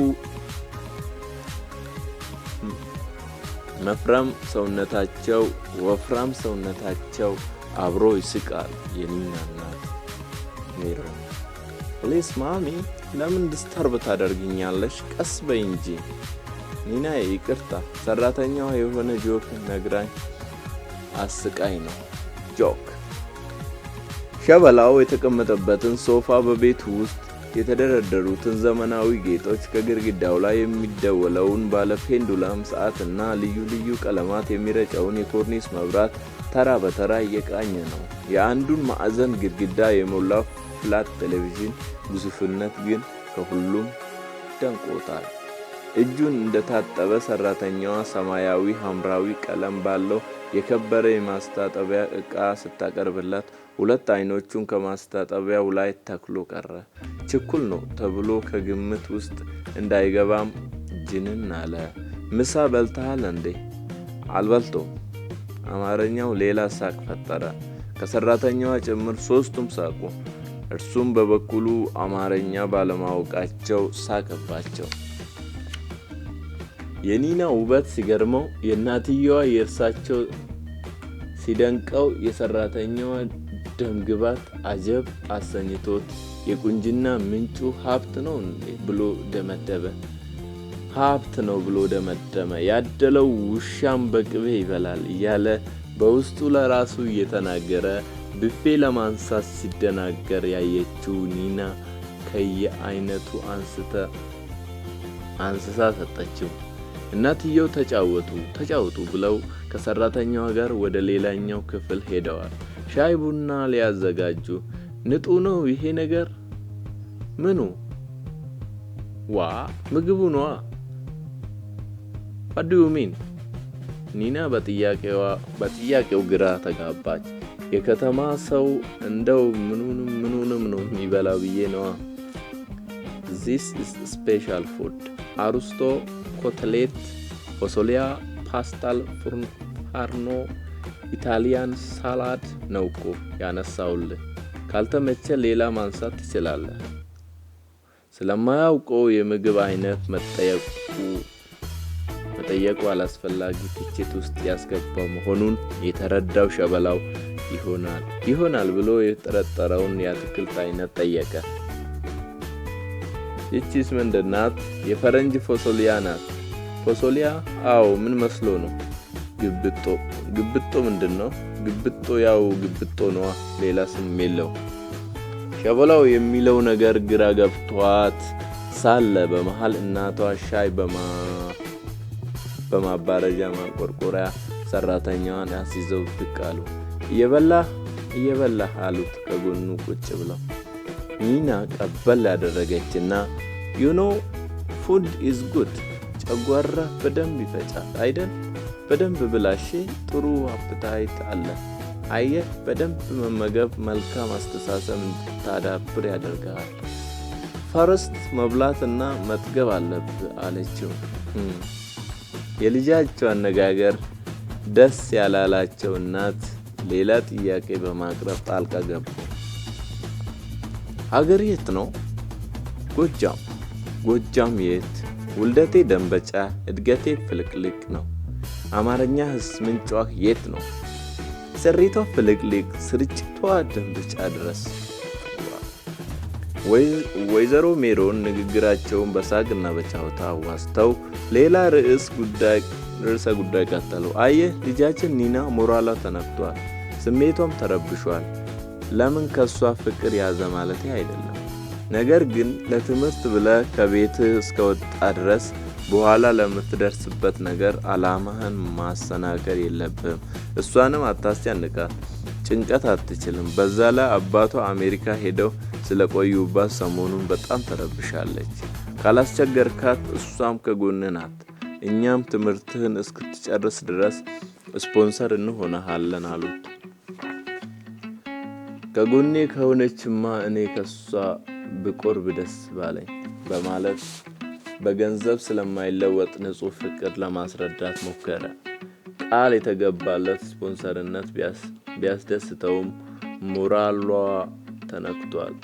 ወፍራም ሰውነታቸው አብሮ ይስቃል። የኒና እናት ሜሮን ፕሊስ ማሚ ለምን ዲስተርብ ታደርግኛለሽ? ቀስ በይ እንጂ። ኒና ይቅርታ፣ ሰራተኛዋ የሆነ ጆክ ነግራኝ አስቃኝ ነው። ጆክ ሸበላው የተቀመጠበትን ሶፋ፣ በቤት ውስጥ የተደረደሩትን ዘመናዊ ጌጦች፣ ከግድግዳው ላይ የሚደወለውን ባለ ፔንዱለም ሰዓትና ልዩ ልዩ ቀለማት የሚረጨውን የኮርኒስ መብራት ተራ በተራ እየቃኘ ነው። የአንዱን ማዕዘን ግድግዳ የሞላው ፍላት ቴሌቪዥን ግዙፍነት ግን ከሁሉም ደንቆታል። እጁን እንደታጠበ ሰራተኛዋ ሰማያዊ ሐምራዊ ቀለም ባለው የከበረ የማስታጠቢያ ዕቃ ስታቀርብላት ሁለት አይኖቹን ከማስታጠቢያው ላይ ተክሎ ቀረ። ችኩል ነው ተብሎ ከግምት ውስጥ እንዳይገባም ጅንን አለ። ምሳ በልተሃል እንዴ? አልበልቶም። አማርኛው ሌላ ሳቅ ፈጠረ። ከሰራተኛዋ ጭምር ሶስቱም ሳቁ። እርሱም በበኩሉ አማርኛ ባለማወቃቸው ሳቀባቸው። የኒና ውበት ሲገርመው፣ የእናትየዋ የእርሳቸው ሲደንቀው፣ የሰራተኛዋ ደምግባት አጀብ አሰኝቶት የቁንጅና ምንጩ ሀብት ነው ብሎ ደመደመ። ያደለው ውሻም በቅቤ ይበላል እያለ በውስጡ ለራሱ እየተናገረ ብፌ ለማንሳት ሲደናገር ያየችው ኒና ከየአይነቱ አንስሳ ሰጠችው። እናትየው ተጫወቱ ብለው ከሰራተኛዋ ጋር ወደ ሌላኛው ክፍል ሄደዋል። ሻይ ቡና ሊያዘጋጁ። ንጡ ነው ይሄ ነገር? ምኑ? ምግቡ ነዋ። what do you mean? ኒና በጥያቄው ግራ ተጋባች። የከተማ ሰው እንደው ምኑንም ነው የሚበላው ብዬ ነዋ። this is special food. አሩስቶ፣ ኮተሌት፣ ፎሶሊያ፣ ፓስታል፣ ፉርኖ፣ ኢታሊያን ሳላድ ነው እኮ ያነሳውልህ። ካልተመቸ ሌላ ማንሳት ትችላለህ። ስለማያውቀው የምግብ አይነት መጠየቁ አላስፈላጊ ትችት ውስጥ ያስገባው መሆኑን የተረዳው ሸበላው ይሆናል ብሎ የጠረጠረውን የአትክልት አይነት ጠየቀ። ይቺስ ምንድን ናት? የፈረንጅ ፎሶሊያ ናት። ፎሶሊያ? አዎ። ምን መስሎ ነው? ግብጦ ምንድን ነው? ግብጦ ያው ግብጦ ነዋ፣ ሌላ ስም የለው። ሸበላው የሚለው ነገር ግራ ገብቷት ሳለ በመሃል እናቷ ሻይ በማባረጃ ማቆርቆሪያ ሰራተኛዋን አስይዘው ብቅ አሉ። እየበላህ አሉት ከጎኑ ቁጭ ብለው። ኒና ቀበል ያደረገችና ፉድ ኢዝ ጉድ፣ ጨጓራ በደንብ ይፈጫል አይደል? በደንብ ብላሽ፣ ጥሩ አፕታይት አለ። አየህ፣ በደንብ መመገብ መልካም አስተሳሰብ እንድታዳብር ያደርጋል። ፈርስት መብላትና መጥገብ አለብህ አለችው። የልጃቸው አነጋገር ደስ ያላላቸው እናት ሌላ ጥያቄ በማቅረብ ጣልቃ ገቡ። ሀገር የት ነው? ጎጃም የት? ውልደቴ ደንበጫ፣ እድገቴ ፍልቅልቅ ነው። አማርኛስ ምንጯ የት ነው? ስሪቷ ፍልቅልቅ፣ ስርጭቷ ደንበጫ ድረስ። ወይዘሮ ሜሮን ንግግራቸውን በሳቅና በቻውታ ዋስተው ሌላ ርዕሰ ጉዳይ ቀጠሉ። አየህ፣ ልጃችን ኒና ሞራሏ ተነክቷል፣ ስሜቷም ተረብሿል። ለምን ከሷ ፍቅር ያዘ ማለት አይደለም። ነገር ግን ለትምህርት ብለህ ከቤት እስከወጣ ድረስ በኋላ ለምትደርስበት ነገር አላማህን ማሰናከል የለብህም። እሷንም አታስጨንቃት፣ ጭንቀት አትችልም። በዛ ላይ አባቷ አሜሪካ ሄደው ስለቆዩባት ሰሞኑን በጣም ተረብሻለች። ካላስቸገርካት እሷም ከጎንህ ናት። እኛም ትምህርትህን እስክትጨርስ ድረስ ስፖንሰር እንሆነሃለን አሉት። ከጎኔ ከሆነችማ እኔ ከሷ ብቆርብ ደስ ባለኝ በማለት በገንዘብ ስለማይለወጥ ንጹህ ፍቅር ለማስረዳት ሞከረ። ቃል የተገባለት ስፖንሰርነት ቢያስደስተውም ሞራሏ ተነክቷል፣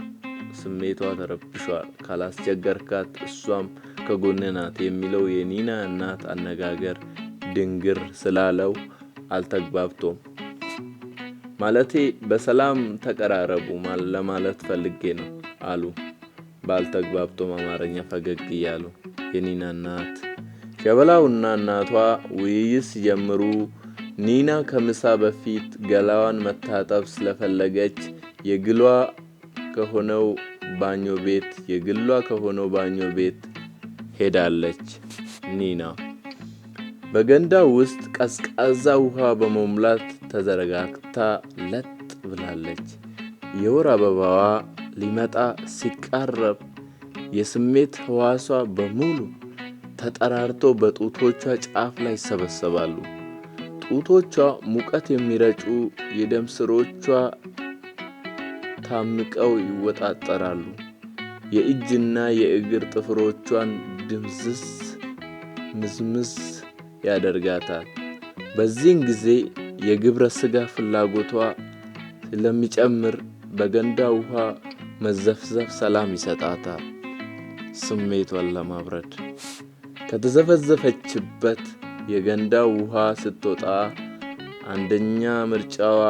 ስሜቷ ተረብሿል። ካላስቸገርካት እሷም ከጎንህ ናት የሚለው የኒና እናት አነጋገር ድንግር ስላለው አልተግባብቶም። ማለቴ በሰላም ተቀራረቡ ለማለት ፈልጌ ነው አሉ ባልተግባብቶም አማርኛ ፈገግ እያሉ የኒና እናት። ሸበላውና እናቷ ውይይት ሲጀምሩ ኒና ከምሳ በፊት ገላዋን መታጠብ ስለፈለገች የግሏ ከሆነው ባኞ ቤት ሄዳለች። ኒና በገንዳው ውስጥ ቀዝቃዛ ውሃ በመሙላት ተዘረጋግታ ለጥ ብላለች። የወር አበባዋ ሊመጣ ሲቃረብ የስሜት ሕዋሷ በሙሉ ተጠራርቶ በጡቶቿ ጫፍ ላይ ይሰበሰባሉ። ጡቶቿ ሙቀት የሚረጩ የደም ስሮቿ ታምቀው ይወጣጠራሉ። የእጅና የእግር ጥፍሮቿን ድምዝዝ ምዝምዝ ያደርጋታል። በዚህን ጊዜ የግብረ ሥጋ ፍላጎቷ ስለሚጨምር በገንዳ ውሃ መዘፍዘፍ ሰላም ይሰጣታል። ስሜቷን ለማብረድ ከተዘፈዘፈችበት የገንዳው ውሃ ስትወጣ አንደኛ ምርጫዋ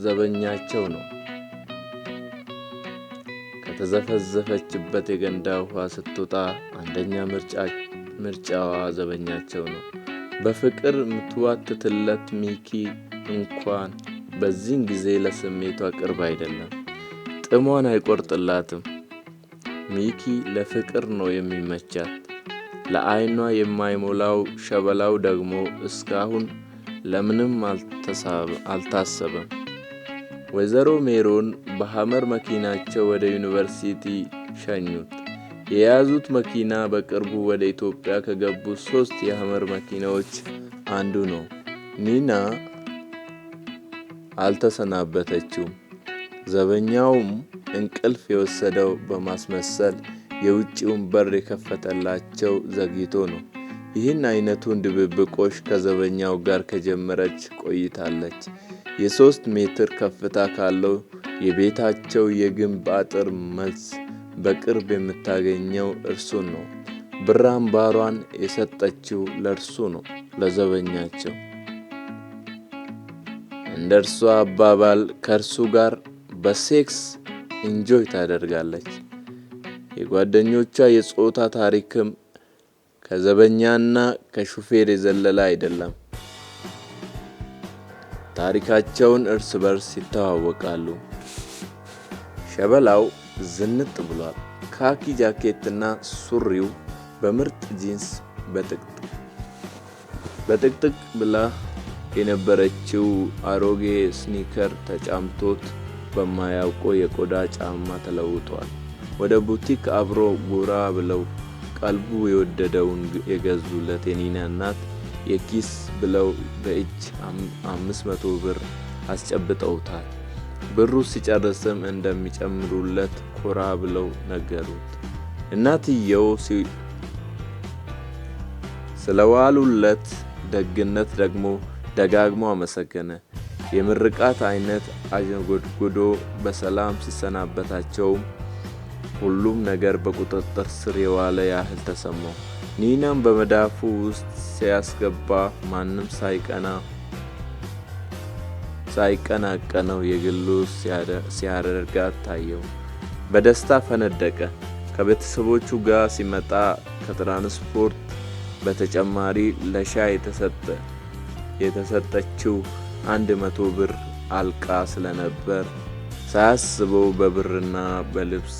ዘበኛቸው ነው። ከተዘፈዘፈችበት የገንዳ ውሃ ስትወጣ አንደኛ ምርጫዋ ዘበኛቸው ነው። በፍቅር ምትዋትትለት ሚኪ እንኳን በዚህን ጊዜ ለስሜቷ ቅርብ አይደለም። ጥሟን አይቆርጥላትም። ሚኪ ለፍቅር ነው የሚመቻት። ለዓይኗ የማይሞላው ሸበላው ደግሞ እስካሁን ለምንም አልታሰበም። ወይዘሮ ሜሮን በሐመር መኪናቸው ወደ ዩኒቨርሲቲ ሸኙት። የያዙት መኪና በቅርቡ ወደ ኢትዮጵያ ከገቡ 3 የሐመር መኪናዎች አንዱ ነው። ኒና አልተሰናበተችውም። ዘበኛውም እንቅልፍ የወሰደው በማስመሰል የውጭውን በር የከፈተላቸው ዘግይቶ ነው። ይህን አይነቱን ድብብቆሽ ከዘበኛው ጋር ከጀመረች ቆይታለች። የ3 ሜትር ከፍታ ካለው የቤታቸው የግንብ አጥር መልስ በቅርብ የምታገኘው እርሱን ነው። ብር አምባሯን የሰጠችው ለእርሱ ነው፣ ለዘበኛቸው። እንደ እርሷ አባባል ከእርሱ ጋር በሴክስ ኢንጆይ ታደርጋለች። የጓደኞቿ የጾታ ታሪክም ከዘበኛና ከሹፌር የዘለለ አይደለም። ታሪካቸውን እርስ በርስ ይተዋወቃሉ። ሸበላው ዝንጥ ብሏል። ካኪ ጃኬትና ሱሪው በምርጥ ጂንስ በጥቅጥቅ ብላ የነበረችው አሮጌ ስኒከር ተጫምቶት በማያውቀው የቆዳ ጫማ ተለውጧል። ወደ ቡቲክ አብሮ ጎራ ብለው ቀልቡ የወደደውን የገዙለት የኒና እናት የኪስ ብለው በእጅ 500 ብር አስጨብጠውታል። ብሩ ሲጨርስም እንደሚጨምሩለት ኮራ ብለው ነገሩት። እናትየው ስለዋሉለት ደግነት ደግሞ ደጋግሞ አመሰገነ። የምርቃት አይነት አጀንጎድጉዶ በሰላም ሲሰናበታቸውም ሁሉም ነገር በቁጥጥር ስር የዋለ ያህል ተሰማው። ኒናም በመዳፉ ውስጥ ሲያስገባ ማንም ሳይቀናቀነው የግሉ ሲያደርጋት ታየው። በደስታ ፈነደቀ። ከቤተሰቦቹ ጋር ሲመጣ ከትራንስፖርት በተጨማሪ ለሻይ የተሰጠችው 100 ብር አልቃ ስለነበር ሳያስበው በብርና በልብስ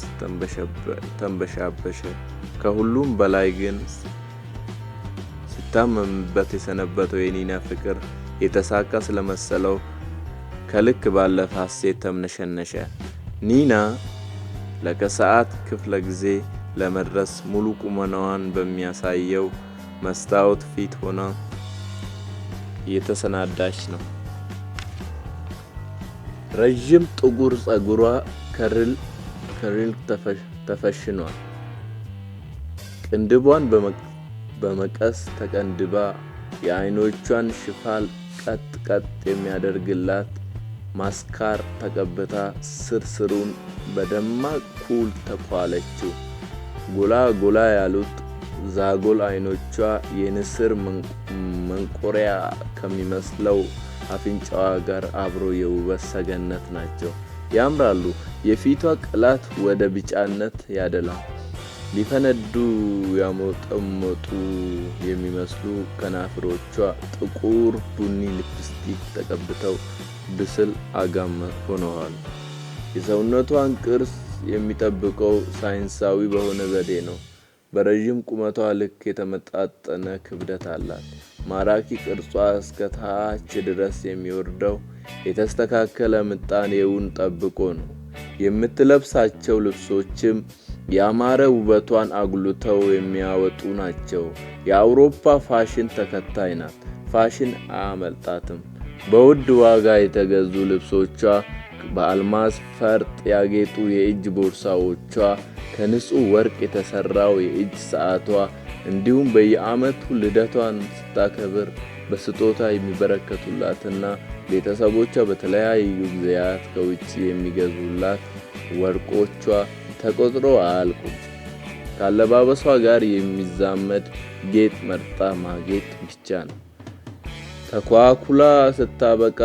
ተንበሻበሸ። ከሁሉም በላይ ግን ሲታመምበት የሰነበተው የኒና ፍቅር የተሳካ ስለመሰለው ከልክ ባለፈ ሐሴት ተምነሸነሸ። ኒና ለከሰዓት ክፍለ ጊዜ ለመድረስ ሙሉ ቁመናዋን በሚያሳየው መስታወት ፊት ሆና እየተሰናዳች ነው። ረዥም ጥቁር ጸጉሯ ከርል ተፈሽኗል። ቅንድቧን በመቀስ ተቀንድባ የዓይኖቿን ሽፋል ቀጥ የሚያደርግላት ማስካር ተቀብታ ስርስሩን በደማቅ ኩል ተኳለችው። ጎላ ያሉት ዛጎል አይኖቿ የንስር መንቆሪያ ከሚመስለው አፍንጫዋ ጋር አብሮ የውበት ሰገነት ናቸው። ያምራሉ። የፊቷ ቅላት ወደ ቢጫነት ያደላል። ሊፈነዱ ያሞጠሞጡ የሚመስሉ ከናፍሮቿ ጥቁር ቡኒ ሊፕስቲክ ተቀብተው ብስል አጋም ሆነዋል። የሰውነቷን ቅርጽ የሚጠብቀው ሳይንሳዊ በሆነ ዘዴ ነው። በረዥም ቁመቷ ልክ የተመጣጠነ ክብደት አላት። ማራኪ ቅርጿ እስከ ታች ድረስ የሚወርደው የተስተካከለ ምጣኔውን ጠብቆ ነው። የምትለብሳቸው ልብሶችም ያማረ ውበቷን አጉልተው የሚያወጡ ናቸው። የአውሮፓ ፋሽን ተከታይ ናት። ፋሽን አያመልጣትም። በውድ ዋጋ የተገዙ ልብሶቿ፣ በአልማዝ ፈርጥ ያጌጡ የእጅ ቦርሳዎቿ፣ ከንጹህ ወርቅ የተሰራው የእጅ ሰዓቷ እንዲሁም በየዓመቱ ልደቷን ስታከብር በስጦታ የሚበረከቱላትና ቤተሰቦቿ በተለያዩ ጊዜያት ከውጭ የሚገዙላት ወርቆቿ ተቆጥሮ አያልቁም። ካለባበሷ ጋር የሚዛመድ ጌጥ መርጣ ማጌጥ ብቻ ነው። ተኳኩላ ስታበቃ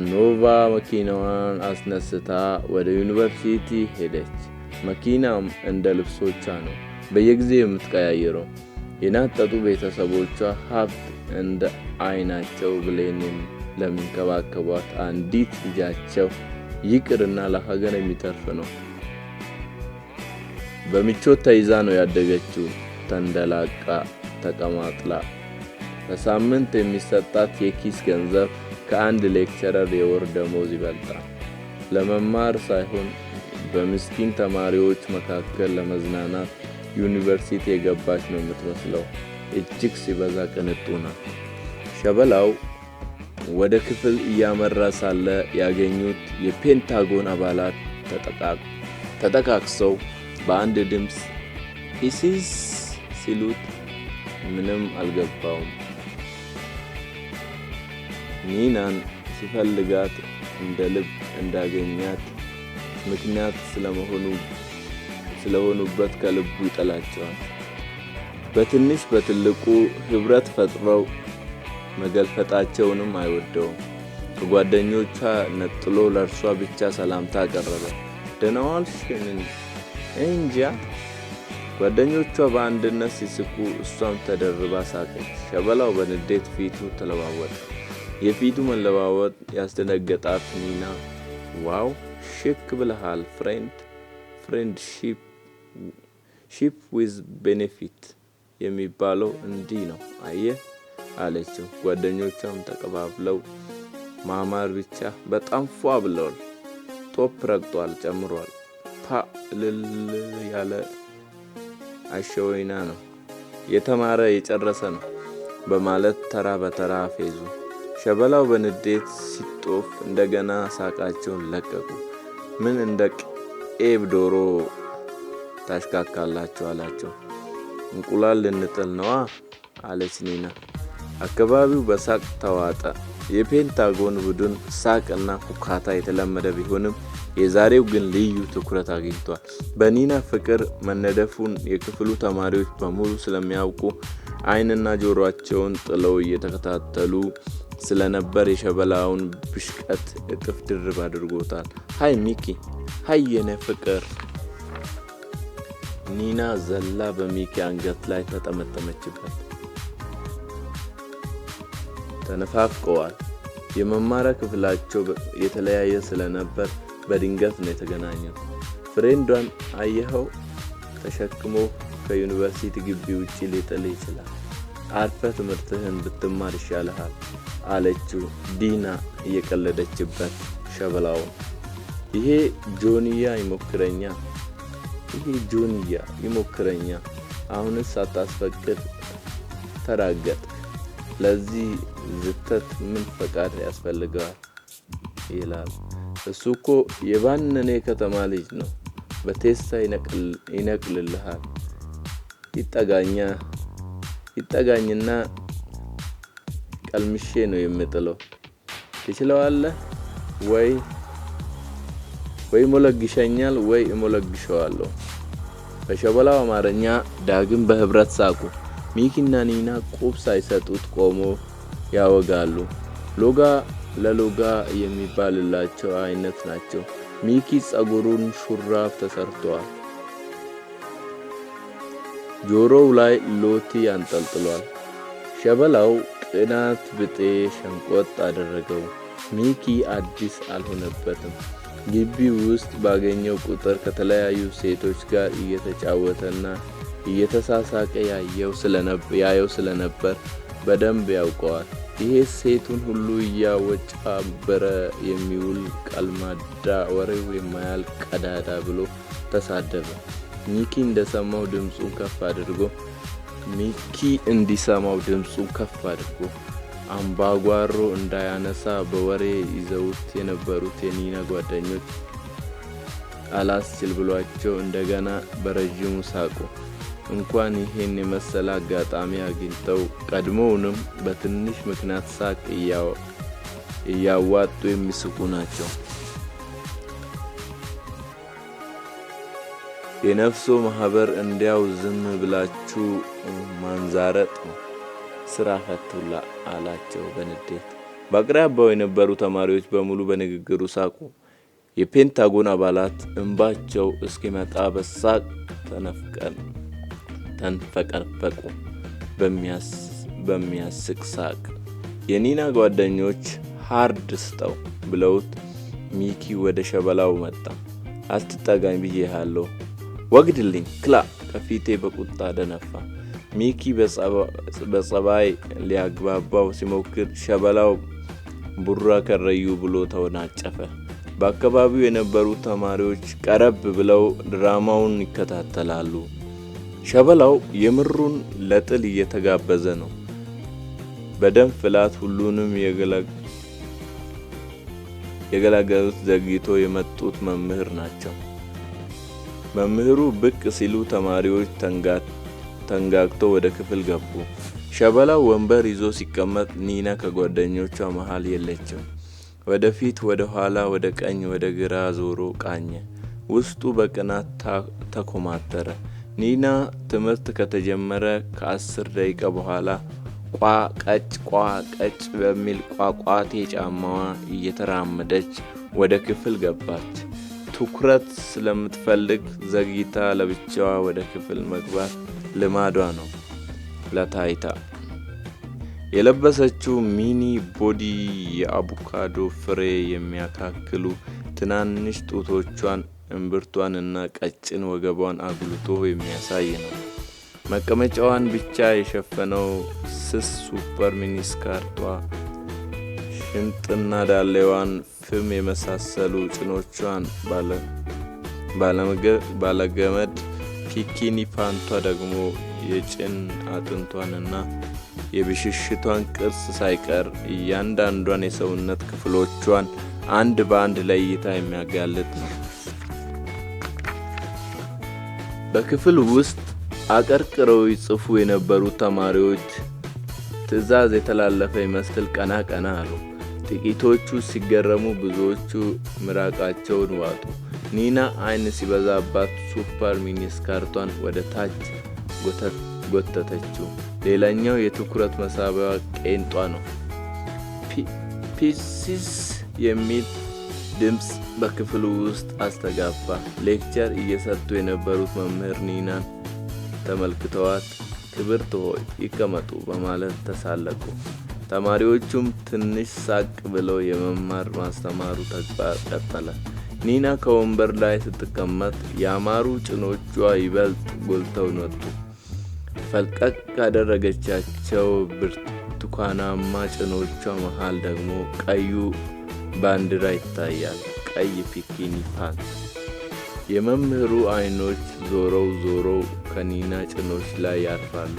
ኖቫ መኪናዋን አስነስታ ወደ ዩኒቨርሲቲ ሄደች። መኪናም እንደ ልብሶቿ ነው በየጊዜው የምትቀያየረው። የናጠጡ ቤተሰቦቿ ሀብት እንደ አይናቸው ብሌንን ለሚንከባከቧት አንዲት ልጃቸው ይቅርና ለሀገር የሚተርፍ ነው። በምቾት ተይዛ ነው ያደገችው። ተንደላቃ ተቀማጥላ በሳምንት የሚሰጣት የኪስ ገንዘብ ከአንድ ሌክቸረር የወር ደሞዝ ይበልጣል። ለመማር ሳይሆን በምስኪን ተማሪዎች መካከል ለመዝናናት ዩኒቨርሲቲ የገባች ነው የምትመስለው። እጅግ ሲበዛ ቅንጡ ናት። ሸበላው ወደ ክፍል እያመራ ሳለ ያገኙት የፔንታጎን አባላት ተጠቃቅሰው በአንድ ድምፅ ኢሲስ ሲሉት ምንም አልገባውም። ኒናን ሲፈልጋት እንደ ልብ እንዳገኛት ምክንያት ስለሆኑበት ከልቡ ይጠላቸዋል። በትንሽ በትልቁ ህብረት ፈጥረው መገልፈጣቸውንም አይወደውም። ከጓደኞቿ ነጥሎ ለእርሷ ብቻ ሰላምታ አቀረበ። ደህና ዋልሽ? እንጃ። ጓደኞቿ በአንድነት ሲስቁ እሷም ተደርባ ሳቀች። ሸበላው በንዴት ፊቱ ተለዋወጠ። የፊቱ መለዋወጥ ያስደነገጣት ኒና ዋው ሽክ ብለሃል ፍሬንድሺፕ ዊዝ ቤኔፊት የሚባለው እንዲህ ነው አየህ አለችው። ጓደኞቿም ተቀባብለው ማማር ብቻ በጣም ፏ ብለዋል። ቶፕ ረግጧል፣ ጨምሯል። እልል ያለ አሸወይና ነው፣ የተማረ የጨረሰ ነው በማለት ተራ በተራ ፌዙ። ሸበላው በንዴት ሲጦፍ እንደገና ሳቃቸውን ለቀቁ። ምን እንደ ቄብ ዶሮ ታሽካካላችሁ አላቸው። እንቁላል ልንጥል ነዋ አለች ኒና። አካባቢው በሳቅ ተዋጠ። የፔንታጎን ቡድን ሳቅና ፉካታ የተለመደ ቢሆንም የዛሬው ግን ልዩ ትኩረት አግኝቷል። በኒና ፍቅር መነደፉን የክፍሉ ተማሪዎች በሙሉ ስለሚያውቁ አይንና ጆሮአቸውን ጥለው እየተከታተሉ ስለነበር የሸበላውን ብሽቀት እጥፍ ድርብ አድርጎታል። ሃይ ሚኪ፣ ሃይ የኔ ፍቅር። ኒና ዘላ በሚኪ አንገት ላይ ተጠመጠመችበት። ተነፋፍቀዋል። የመማሪያ ክፍላቸው የተለያየ ስለነበር በድንገት ነው የተገናኙት። ፍሬንዷን አየኸው? ተሸክሞ ከዩኒቨርሲቲ ግቢ ውጪ ሊጥል ይችላል። አርፈ ትምህርትህን ብትማር ይሻልሃል አለችው ዲና እየቀለደችበት ሸበላውን። ይሄ ጆንያ ይሞክረኛ አሁንስ ሳታስፈቅድ ተራገጥ። ለዚህ ዝተት ምን ፈቃድ ያስፈልገዋል ይላል። እሱ እኮ የባነነ ከተማ ልጅ ነው። በቴስታ ይነቅልልሃል። ይጠጋኝና ቀልምሼ ነው የምጥለው። ትችለዋለህ ወይ ሞለግሸኛል ወይ እሞለግሸዋለሁ። በሸበላው አማርኛ ዳግም በህብረት ሳቁ። ሚኪና ኒና ቁብ ሳይሰጡት ቆሞ ያወጋሉ። ሎጋ ለሎጋ የሚባልላቸው አይነት ናቸው። ሚኪ ጸጉሩን ሹራብ ተሰርቷል። ጆሮው ላይ ሎቲ አንጠልጥሏል። ሸበላው ቅናት ብጤ ሸንቆጥ አደረገው። ሚኪ አዲስ አልሆነበትም። ግቢ ውስጥ ባገኘው ቁጥር ከተለያዩ ሴቶች ጋር እየተጫወተና እየተሳሳቀ ያየው ስለነበር በደንብ ያውቀዋል። ይሄ ሴቱን ሁሉ እያወጫበረ የሚውል ቀልማዳ ወሬው የማያልቅ ቀዳዳ ብሎ ተሳደበ። ሚኪ እንዲሰማው ድምፁን ከፍ አድርጎ አምባጓሮ እንዳያነሳ በወሬ ይዘውት የነበሩት የኒና ጓደኞች አላስችል ብሏቸው እንደገና በረጅሙ ሳቁ። እንኳን ይሄን የመሰለ አጋጣሚ አግኝተው ቀድሞውንም በትንሽ ምክንያት ሳቅ እያዋጡ የሚስቁ ናቸው። የነፍሶ ማህበር እንዲያው ዝም ብላችሁ ማንዛረጥ ነው፣ ስራ ፈቱላ አላቸው በንዴት። በአቅራቢያው የነበሩ ተማሪዎች በሙሉ በንግግሩ ሳቁ። የፔንታጎን አባላት እንባቸው እስኪመጣ በሳቅ ተንፈቀፈቁ በሚያስቅ ሳቅ። የኒና ጓደኞች ሃርድ ስጠው ብለውት ሚኪ ወደ ሸበላው መጣ። አትጠጋኝ ብዬሃለሁ፣ ወግድልኝ ክላ ከፊቴ በቁጣ ደነፋ። ሚኪ በጸባይ ሊያግባባው ሲሞክር ሸበላው ቡራ ከረዩ ብሎ ተወናጨፈ። በአካባቢው የነበሩ ተማሪዎች ቀረብ ብለው ድራማውን ይከታተላሉ። ሸበላው የምሩን ለጥል እየተጋበዘ ነው። በደም ፍላት ሁሉንም የገላገሉት ዘግይቶ የመጡት መምህር ናቸው። መምህሩ ብቅ ሲሉ ተማሪዎች ተንጋግተው ወደ ክፍል ገቡ። ሸበላው ወንበር ይዞ ሲቀመጥ ኒና ከጓደኞቿ መሃል የለችም። ወደ ፊት፣ ወደ ኋላ፣ ወደ ቀኝ፣ ወደ ግራ ዞሮ ቃኘ። ውስጡ በቅናት ተኮማተረ። ኒና ትምህርት ከተጀመረ ከ10 ደቂቃ በኋላ ቋ ቀጭ በሚል ቋቋቴ ጫማዋ እየተራመደች ወደ ክፍል ገባች። ትኩረት ስለምትፈልግ ዘግይታ ለብቻዋ ወደ ክፍል መግባት ልማዷ ነው። ለታይታ የለበሰችው ሚኒ ቦዲ የአቮካዶ ፍሬ የሚያካክሉ ትናንሽ ጡቶቿን፣ እምብርቷንና ቀጭን ወገቧን አጉልቶ የሚያሳይ ነው። መቀመጫዋን ብቻ የሸፈነው ስስ ሱፐር ሚኒ ስካርቷ ሽንጥና ዳሌዋን ፍም የመሳሰሉ ጭኖቿን ባለገመድ ፒኪኒ ፓንቷ ደግሞ የጭን አጥንቷንና የብሽሽቷን ቅርጽ ሳይቀር እያንዳንዷን የሰውነት ክፍሎቿን አንድ በአንድ ለይታ የሚያጋልጥ ነው። በክፍል ውስጥ አቀርቅረው ይጽፉ የነበሩ ተማሪዎች ትዕዛዝ የተላለፈ ይመስል ቀና ቀና አሉ። ጥቂቶቹ ሲገረሙ፣ ብዙዎቹ ምራቃቸውን ዋጡ። ኒና አይን ሲበዛባት ሱፐር ሚኒ ስካርቷን ወደ ታች ጎተተችው። ሌላኛው የትኩረት መሳቢያ ቄንጧ ነው። ፒሲስ የሚል ድምፅ በክፍሉ ውስጥ አስተጋባ። ሌክቸር እየሰጡ የነበሩት መምህር ኒናን ተመልክተዋት ክብርት ሆይ ይቀመጡ በማለት ተሳለቁ። ተማሪዎቹም ትንሽ ሳቅ ብለው የመማር ማስተማሩ ተግባር ቀጠለ። ኒና ከወንበር ላይ ስትቀመጥ ያማሩ ጭኖቿ ይበልጥ ጎልተው ወጡ። ፈልቀቅ ካደረገቻቸው ብርቱካናማ ጭኖቿ መሃል ደግሞ ቀዩ ባንዲራ ይታያል። ቀይ ፒኪኒ ፓንት። የመምህሩ አይኖች ዞረው ከኒና ጭኖች ላይ ያርፋሉ።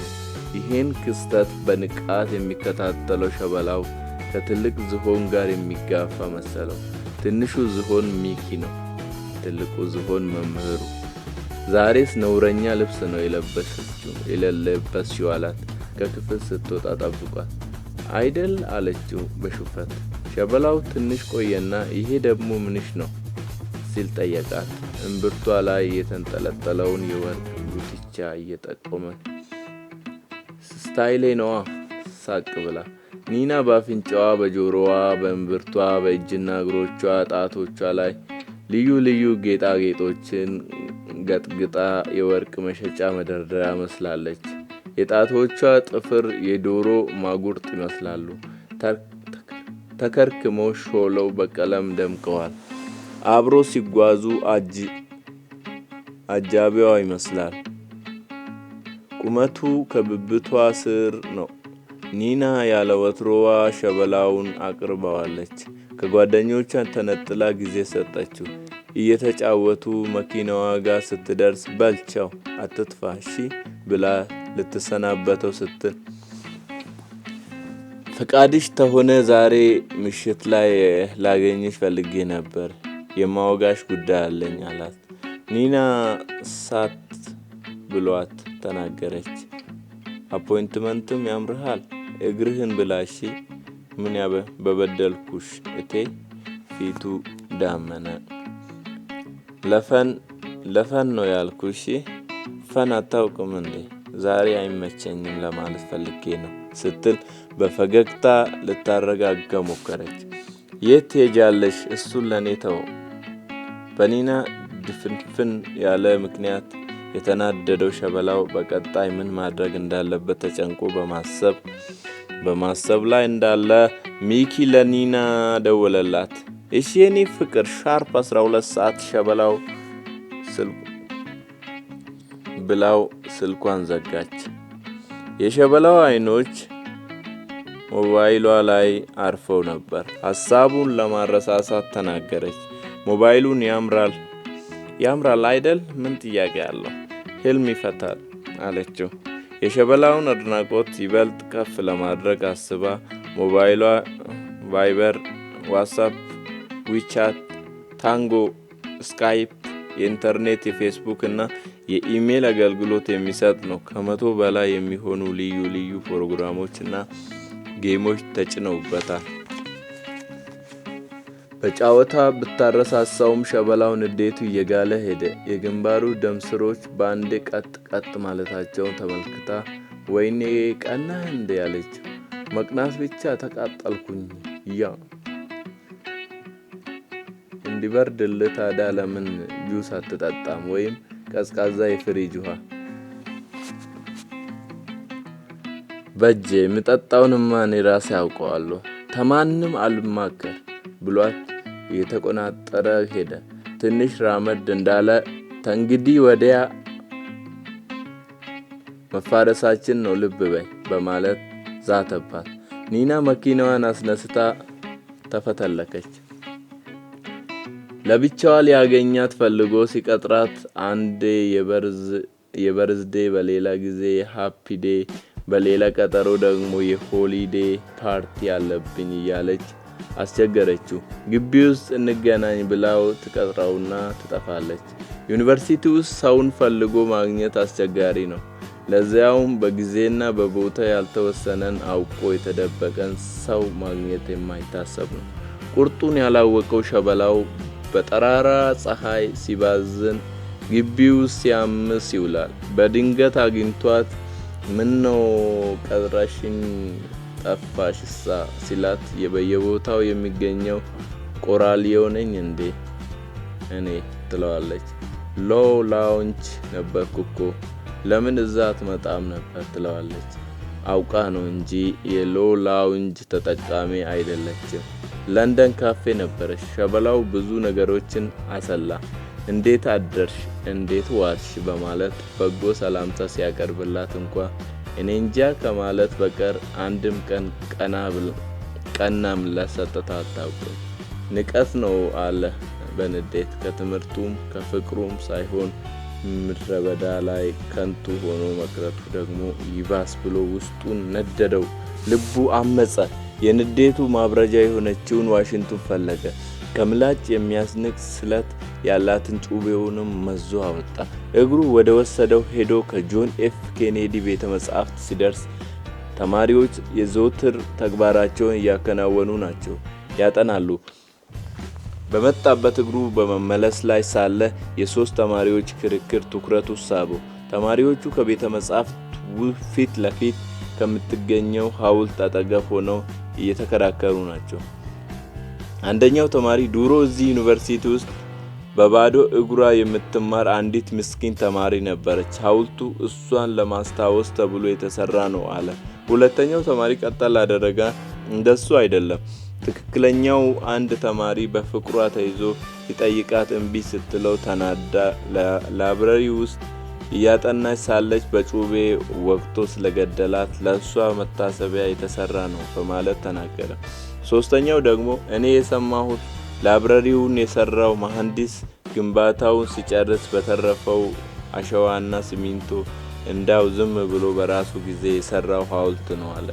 ይሄን ክስተት በንቃት የሚከታተለው ሸበላው ከትልቅ ዝሆን ጋር የሚጋፋ መሰለው። ትንሹ ዝሆን ሚኪ ነው፣ ትልቁ ዝሆን መምህሩ። ዛሬስ ነውረኛ ልብስ ነው የለበስሽው አላት። ከክፍል ስትወጣ ጠብቋት። አይደል አለችው በሹፈት። ሸበላው ትንሽ ቆየና ይሄ ደግሞ ምንሽ ነው ሲል ጠየቃት። እምብርቷ ላይ የተንጠለጠለውን የወርቅ እየጠቆመ ስታይሌ ነዋ ሳቅ ብላ ኒና በአፍንጫዋ፣ በጆሮዋ፣ በእምብርቷ፣ በእጅና እግሮቿ ጣቶቿ ላይ ልዩ ልዩ ጌጣጌጦችን ገጥግጣ የወርቅ መሸጫ መደርደሪያ መስላለች። የጣቶቿ ጥፍር የዶሮ ማጉርጥ ይመስላሉ። ተከርክመው ሾለው በቀለም ደምቀዋል። አብሮ ሲጓዙ አጃቢዋ ይመስላል። ቁመቱ ከብብቷ ስር ነው። ኒና ያለ ወትሮዋ ሸበላውን አቅርባዋለች። ከጓደኞቿ ተነጥላ ጊዜ ሰጠችው። እየተጫወቱ መኪናዋ ጋር ስትደርስ በልቻው አትጥፋ እሺ ብላ ልትሰናበተው ስትል ፈቃድሽ ተሆነ ዛሬ ምሽት ላይ ላገኝሽ ፈልጌ ነበር፣ የማወጋሽ ጉዳይ አለኝ አላት። ኒና ሳት ብሏት ተናገረች። አፖይንትመንትም ያምርሃል እግርህን ብላሽ ምን በበደልኩሽ እቴ። ፊቱ ዳመነ። ለፈን ነው ያልኩሽ፣ ፈን አታውቅም እንዴ? ዛሬ አይመቸኝም ለማለት ፈልጌ ነው ስትል በፈገግታ ልታረጋጋ ሞከረች። የት ትሄጃለሽ? እሱን ለኔ ተው። በኒና ድፍንፍን ያለ ምክንያት የተናደደው ሸበላው በቀጣይ ምን ማድረግ እንዳለበት ተጨንቆ በማሰብ ላይ እንዳለ ሚኪ ለኒና ደወለላት። እሺ የኔ ፍቅር ሻርፕ 12 ሰዓት ሸበላው ብላው ስልኳን ዘጋች። የሸበላው አይኖች ሞባይሏ ላይ አርፈው ነበር። ሐሳቡን ለማረሳሳት ተናገረች። ሞባይሉን ያምራል አይደል? ምን ጥያቄ አለው? ህልም ይፈታል አለችው። የሸበላውን አድናቆት ይበልጥ ከፍ ለማድረግ አስባ ሞባይሏ ቫይበር፣ ዋትስአፕ፣ ዊቻት፣ ታንጎ፣ ስካይፕ የኢንተርኔት የፌስቡክ እና የኢሜል አገልግሎት የሚሰጥ ነው። 100 በላይ የሚሆኑ ልዩ ልዩ ፕሮግራሞች እና ጌሞች ተጭነውበታል። በጫወታ ብታረሳሳውም ሸበላው ንዴቱ እየጋለ ሄደ። የግንባሩ ደም ስሮች በአንዴ ቀጥ ማለታቸውን ተመልክታ ወይኔ ቀናህ እንደ ያለችው መቅናት ብቻ ተቃጠልኩኝ። እንዲበርድልህ ታዲያ ለምን ጁስ አትጠጣም? ወይም ቀዝቃዛ የፍሪጅ ውሃ? በጄ የምጠጣውንማ እኔ ራሴ ያውቀዋለሁ፣ ተማንም አልማከር ብሏት እየተቆናጠረ ሄደ። ትንሽ ራመድ እንዳለ ተንግዲህ ወዲያ መፋረሳችን ነው ልብ በይ በማለት ዛተባት። ኒና መኪናዋን አስነስታ ተፈተለከች። ለብቻዋ ሊያገኛት ፈልጎ ሲቀጥራት አንዴ የበርዝዴ በሌላ ጊዜ ሃፒ ዴይ በሌላ ቀጠሮ ደግሞ የሆሊዴ ፓርቲ ያለብኝ እያለች አስቸገረችው። ግቢ ውስጥ እንገናኝ ብላው ትቀጥራውና ትጠፋለች። ዩኒቨርሲቲ ውስጥ ሰውን ፈልጎ ማግኘት አስቸጋሪ ነው። ለዚያውም በጊዜና በቦታ ያልተወሰነን አውቆ የተደበቀን ሰው ማግኘት የማይታሰብ ነው። ቁርጡን ያላወቀው ሸበላው በጠራራ ፀሐይ ሲባዝን ግቢው ሲያምስ ይውላል። በድንገት አግኝቷት ምን ነው ቀጥረሽኝ ጠፋሽሳ ሲላት በየቦታው የሚገኘው ቆራሊዮ ነኝ እንዴ እኔ ትለዋለች። ሎው ላውንጅ ነበርኩ እኮ ለምን እዛ አትመጣም ነበር ትለዋለች። አውቃ ነው እንጂ የሎው ላውንጅ ተጠቃሚ አይደለችም። ለንደን ካፌ ነበረች። ሸበላው ብዙ ነገሮችን አሰላ። እንዴት አደርሽ፣ እንዴት ዋልሽ በማለት በጎ ሰላምታ ሲያቀርብላት እንኳ እኔ እንጃ ከማለት በቀር አንድም ቀን ቀና ምላሽ ሰጥታ አታውቅም። ንቀት ነው አለ በንዴት። ከትምህርቱም ከፍቅሩም ሳይሆን ምድረ በዳ ላይ ከንቱ ሆኖ መቅረቱ ደግሞ ይባስ ብሎ ውስጡን ነደደው። ልቡ አመጸ። የንዴቱ ማብረጃ የሆነችውን ዋሽንቱን ፈለገ። ከምላጭ የሚያስንቅ ስለት ያላትን ጩቤውንም መዞ አወጣ። እግሩ ወደ ወሰደው ሄዶ ከጆን ኤፍ ኬኔዲ ቤተ መጻሕፍት ሲደርስ ተማሪዎች የዘወትር ተግባራቸውን እያከናወኑ ናቸው፣ ያጠናሉ። በመጣበት እግሩ በመመለስ ላይ ሳለ የሶስት ተማሪዎች ክርክር ትኩረቱ ሳበው። ተማሪዎቹ ከቤተ መጻሕፍት ፊት ለፊት ከምትገኘው ሐውልት አጠገብ ሆነው እየተከራከሩ ናቸው። አንደኛው ተማሪ ድሮ እዚህ ዩኒቨርሲቲ ውስጥ በባዶ እግሯ የምትማር አንዲት ምስኪን ተማሪ ነበረች። ሐውልቱ እሷን ለማስታወስ ተብሎ የተሰራ ነው አለ። ሁለተኛው ተማሪ ቀጠል አደረገ፣ እንደሱ አይደለም። ትክክለኛው አንድ ተማሪ በፍቅሯ ተይዞ ሲጠይቃት እምቢ ስትለው ተናዳ ላይብረሪ ውስጥ እያጠናች ሳለች በጩቤ ወግቶ ስለገደላት ለእሷ መታሰቢያ የተሰራ ነው በማለት ተናገረ። ሶስተኛው ደግሞ እኔ የሰማሁት ላይብረሪውን የሰራው መሐንዲስ ግንባታውን ሲጨርስ በተረፈው አሸዋና ሲሚንቶ እንዳው ዝም ብሎ በራሱ ጊዜ የሰራው ሐውልት ነው አለ።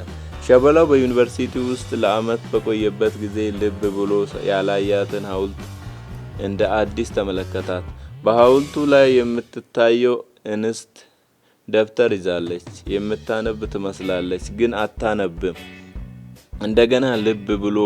ሸበላው በዩኒቨርሲቲ ውስጥ ለዓመት በቆየበት ጊዜ ልብ ብሎ ያላያትን ሐውልት እንደ አዲስ ተመለከታት። በሐውልቱ ላይ የምትታየው እንስት ደብተር ይዛለች። የምታነብ ትመስላለች፣ ግን አታነብም። እንደገና ልብ ብሎ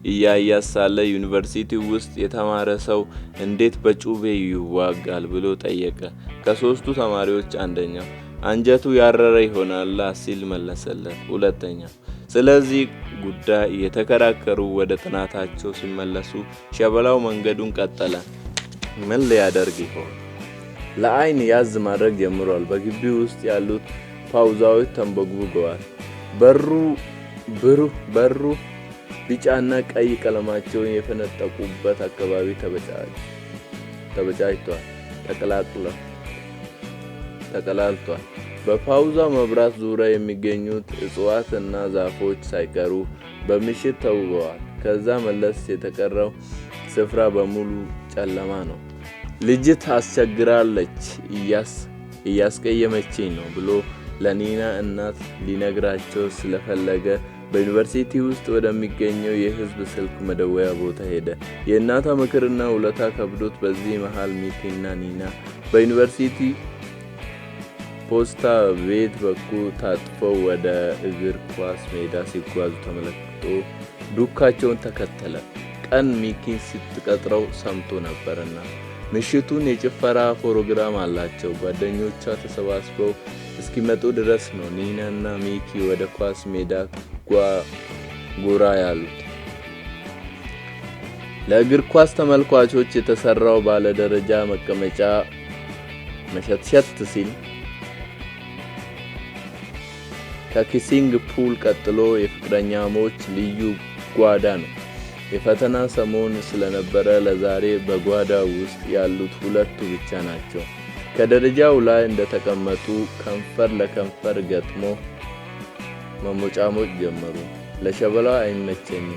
እያያት ሳለ ዩኒቨርሲቲ ውስጥ የተማረ ሰው እንዴት በጩቤ ይዋጋል ብሎ ጠየቀ። ከሶስቱ ተማሪዎች አንደኛው አንጀቱ ያረረ ይሆናል ሲል መለሰለት። ሁለተኛው ስለዚህ ጉዳይ እየተከራከሩ ወደ ጥናታቸው ሲመለሱ ሸበላው መንገዱን ቀጠለ። ምን ሊያደርግ ይሆን? ለአይን ያዝ ማድረግ ጀምሯል። በግቢው ውስጥ ያሉት ፓውዛዎች ተንበግብገዋል። በሩ ቢጫና ቀይ ቀለማቸውን የፈነጠቁበት አካባቢ ተበጫጭቷል፣ ተቀላልቷል። በፓውዛ መብራት ዙሪያ የሚገኙት እጽዋትና ዛፎች ሳይቀሩ በምሽት ተውበዋል። ከዛ መለስ የተቀረው ስፍራ በሙሉ ጨለማ ነው። ልጅት አስቸግራለች፣ እያስቀየመችኝ ነው ብሎ ለኒና እናት ሊነግራቸው ስለፈለገ በዩኒቨርሲቲ ውስጥ ወደሚገኘው የሕዝብ ስልክ መደወያ ቦታ ሄደ። የእናቷ ምክርና ውለታ ከብዶት በዚህ መሃል ሚኪና ኒና በዩኒቨርሲቲ ፖስታ ቤት በኩል ታጥፈው ወደ እግር ኳስ ሜዳ ሲጓዙ ተመልክቶ ዱካቸውን ተከተለ። ቀን ሚኪን ስትቀጥረው ሰምቶ ነበርና ምሽቱን የጭፈራ ፕሮግራም አላቸው። ጓደኞቿ ተሰባስበው እስኪመጡ ድረስ ነው ኒናና ሚኪ ወደ ኳስ ሜዳ ጎራ ያሉት። ለእግር ኳስ ተመልካቾች የተሰራው ባለ ደረጃ መቀመጫ መሸትሸት ሲል ከኪሲንግ ፑል ቀጥሎ የፍቅረኛሞች ልዩ ጓዳ ነው። የፈተና ሰሞን ስለነበረ ለዛሬ በጓዳ ውስጥ ያሉት ሁለቱ ብቻ ናቸው። ከደረጃው ላይ እንደተቀመጡ ከንፈር ለከንፈር ገጥሞ መሞጫሞጭ ጀመሩ። ለሸበላ አይመቸኝም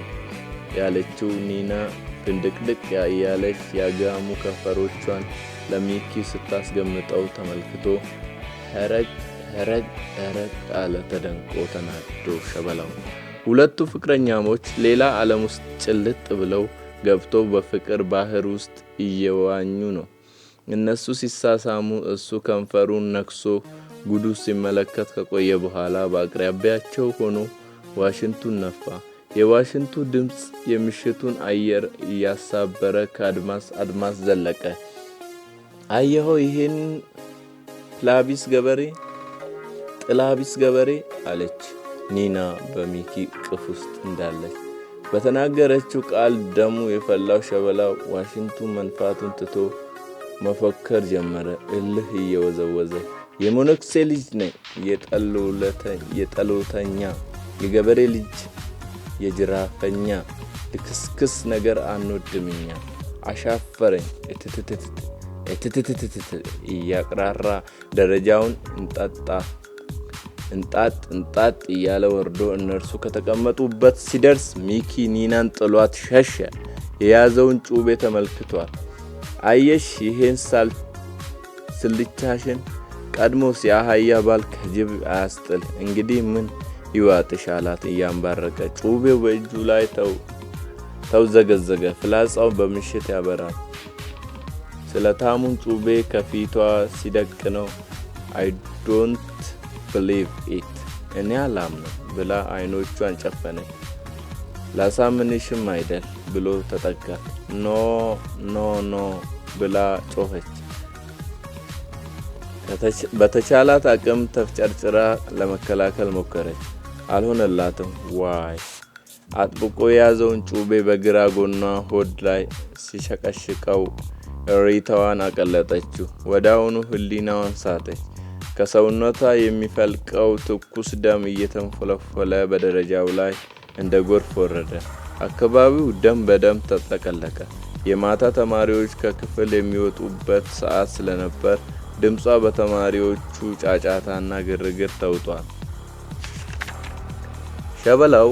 ያለችው ኒና ፍንድቅድቅ ያለች ያጋሙ ከንፈሮቿን ለሚኪ ስታስገምጠው ተመልክቶ ሄረግ አለ ተደንቆ ተናዶ ሸበላው። ሁለቱ ፍቅረኛሞች ሌላ ዓለም ውስጥ ጭልጥ ብለው ገብተው በፍቅር ባህር ውስጥ እየዋኙ ነው። እነሱ ሲሳሳሙ እሱ ከንፈሩን ነክሶ ጉዱ ሲመለከት ከቆየ በኋላ በአቅራቢያቸው ሆኖ ዋሽንቱን ነፋ። የዋሽንቱ ድምፅ የምሽቱን አየር እያሳበረ ከአድማስ ዘለቀ። አየኸው ይሄን ጥላቢስ ገበሬ አለች ኒና በሚኪ ቅፍ ውስጥ እንዳለች። በተናገረችው ቃል ደሙ የፈላው ሸበላ ዋሽንቱ መንፋቱን ትቶ መፈከር ጀመረ። እልህ እየወዘወዘ የሞነክሴ ልጅ ነኝ፣ የጠሎተኛ የገበሬ ልጅ፣ የጅራፈኛ ልክስክስ ነገር አንወድምኛ፣ አሻፈረኝ እትትትትት እያቅራራ ደረጃውን እንጣጥ እያለ ወርዶ እነርሱ ከተቀመጡበት ሲደርስ ሚኪ ኒናን ጥሏት ሸሸ። የያዘውን ጩቤ ተመልክቷል። አየሽ ይሄን ስልቻሽን ቀድሞስ የአህያ ባል ከጅብ አያስጥል፣ እንግዲህ ምን ይዋጥሽ አላት እያንባረቀ። ጩቤው በእጁ ላይ ተውዘገዘገ። ፍላጻው በምሽት ያበራል። ስለታሙን ጩቤ ከፊቷ ሲደቅነው አይ ዶንት believe it እኔ አላምነው ብላ አይኖቿን ጨፈነች። ላሳምንሽም አይደል ብሎ ተጠጋ። ኖ ብላ ጮኸች። በተቻላት አቅም ተፍጨርጭራ ለመከላከል ሞከረች። አልሆነላትም። ዋይ! አጥብቆ የያዘውን ጩቤ በግራ ጎኗ ሆድ ላይ ሲሸቀሽቀው እሪታዋን አቀለጠችው። ወዲያውኑ ህሊናዋን ሳተች። ከሰውነቷ የሚፈልቀው ትኩስ ደም እየተንፎለፎለ በደረጃው ላይ እንደ ጎርፍ ወረደ። አካባቢው ደም በደም ተጠቀለቀ። የማታ ተማሪዎች ከክፍል የሚወጡበት ሰዓት ስለነበር ድምጿ በተማሪዎቹ ጫጫታና ግርግር ተውጧል። ሸበላው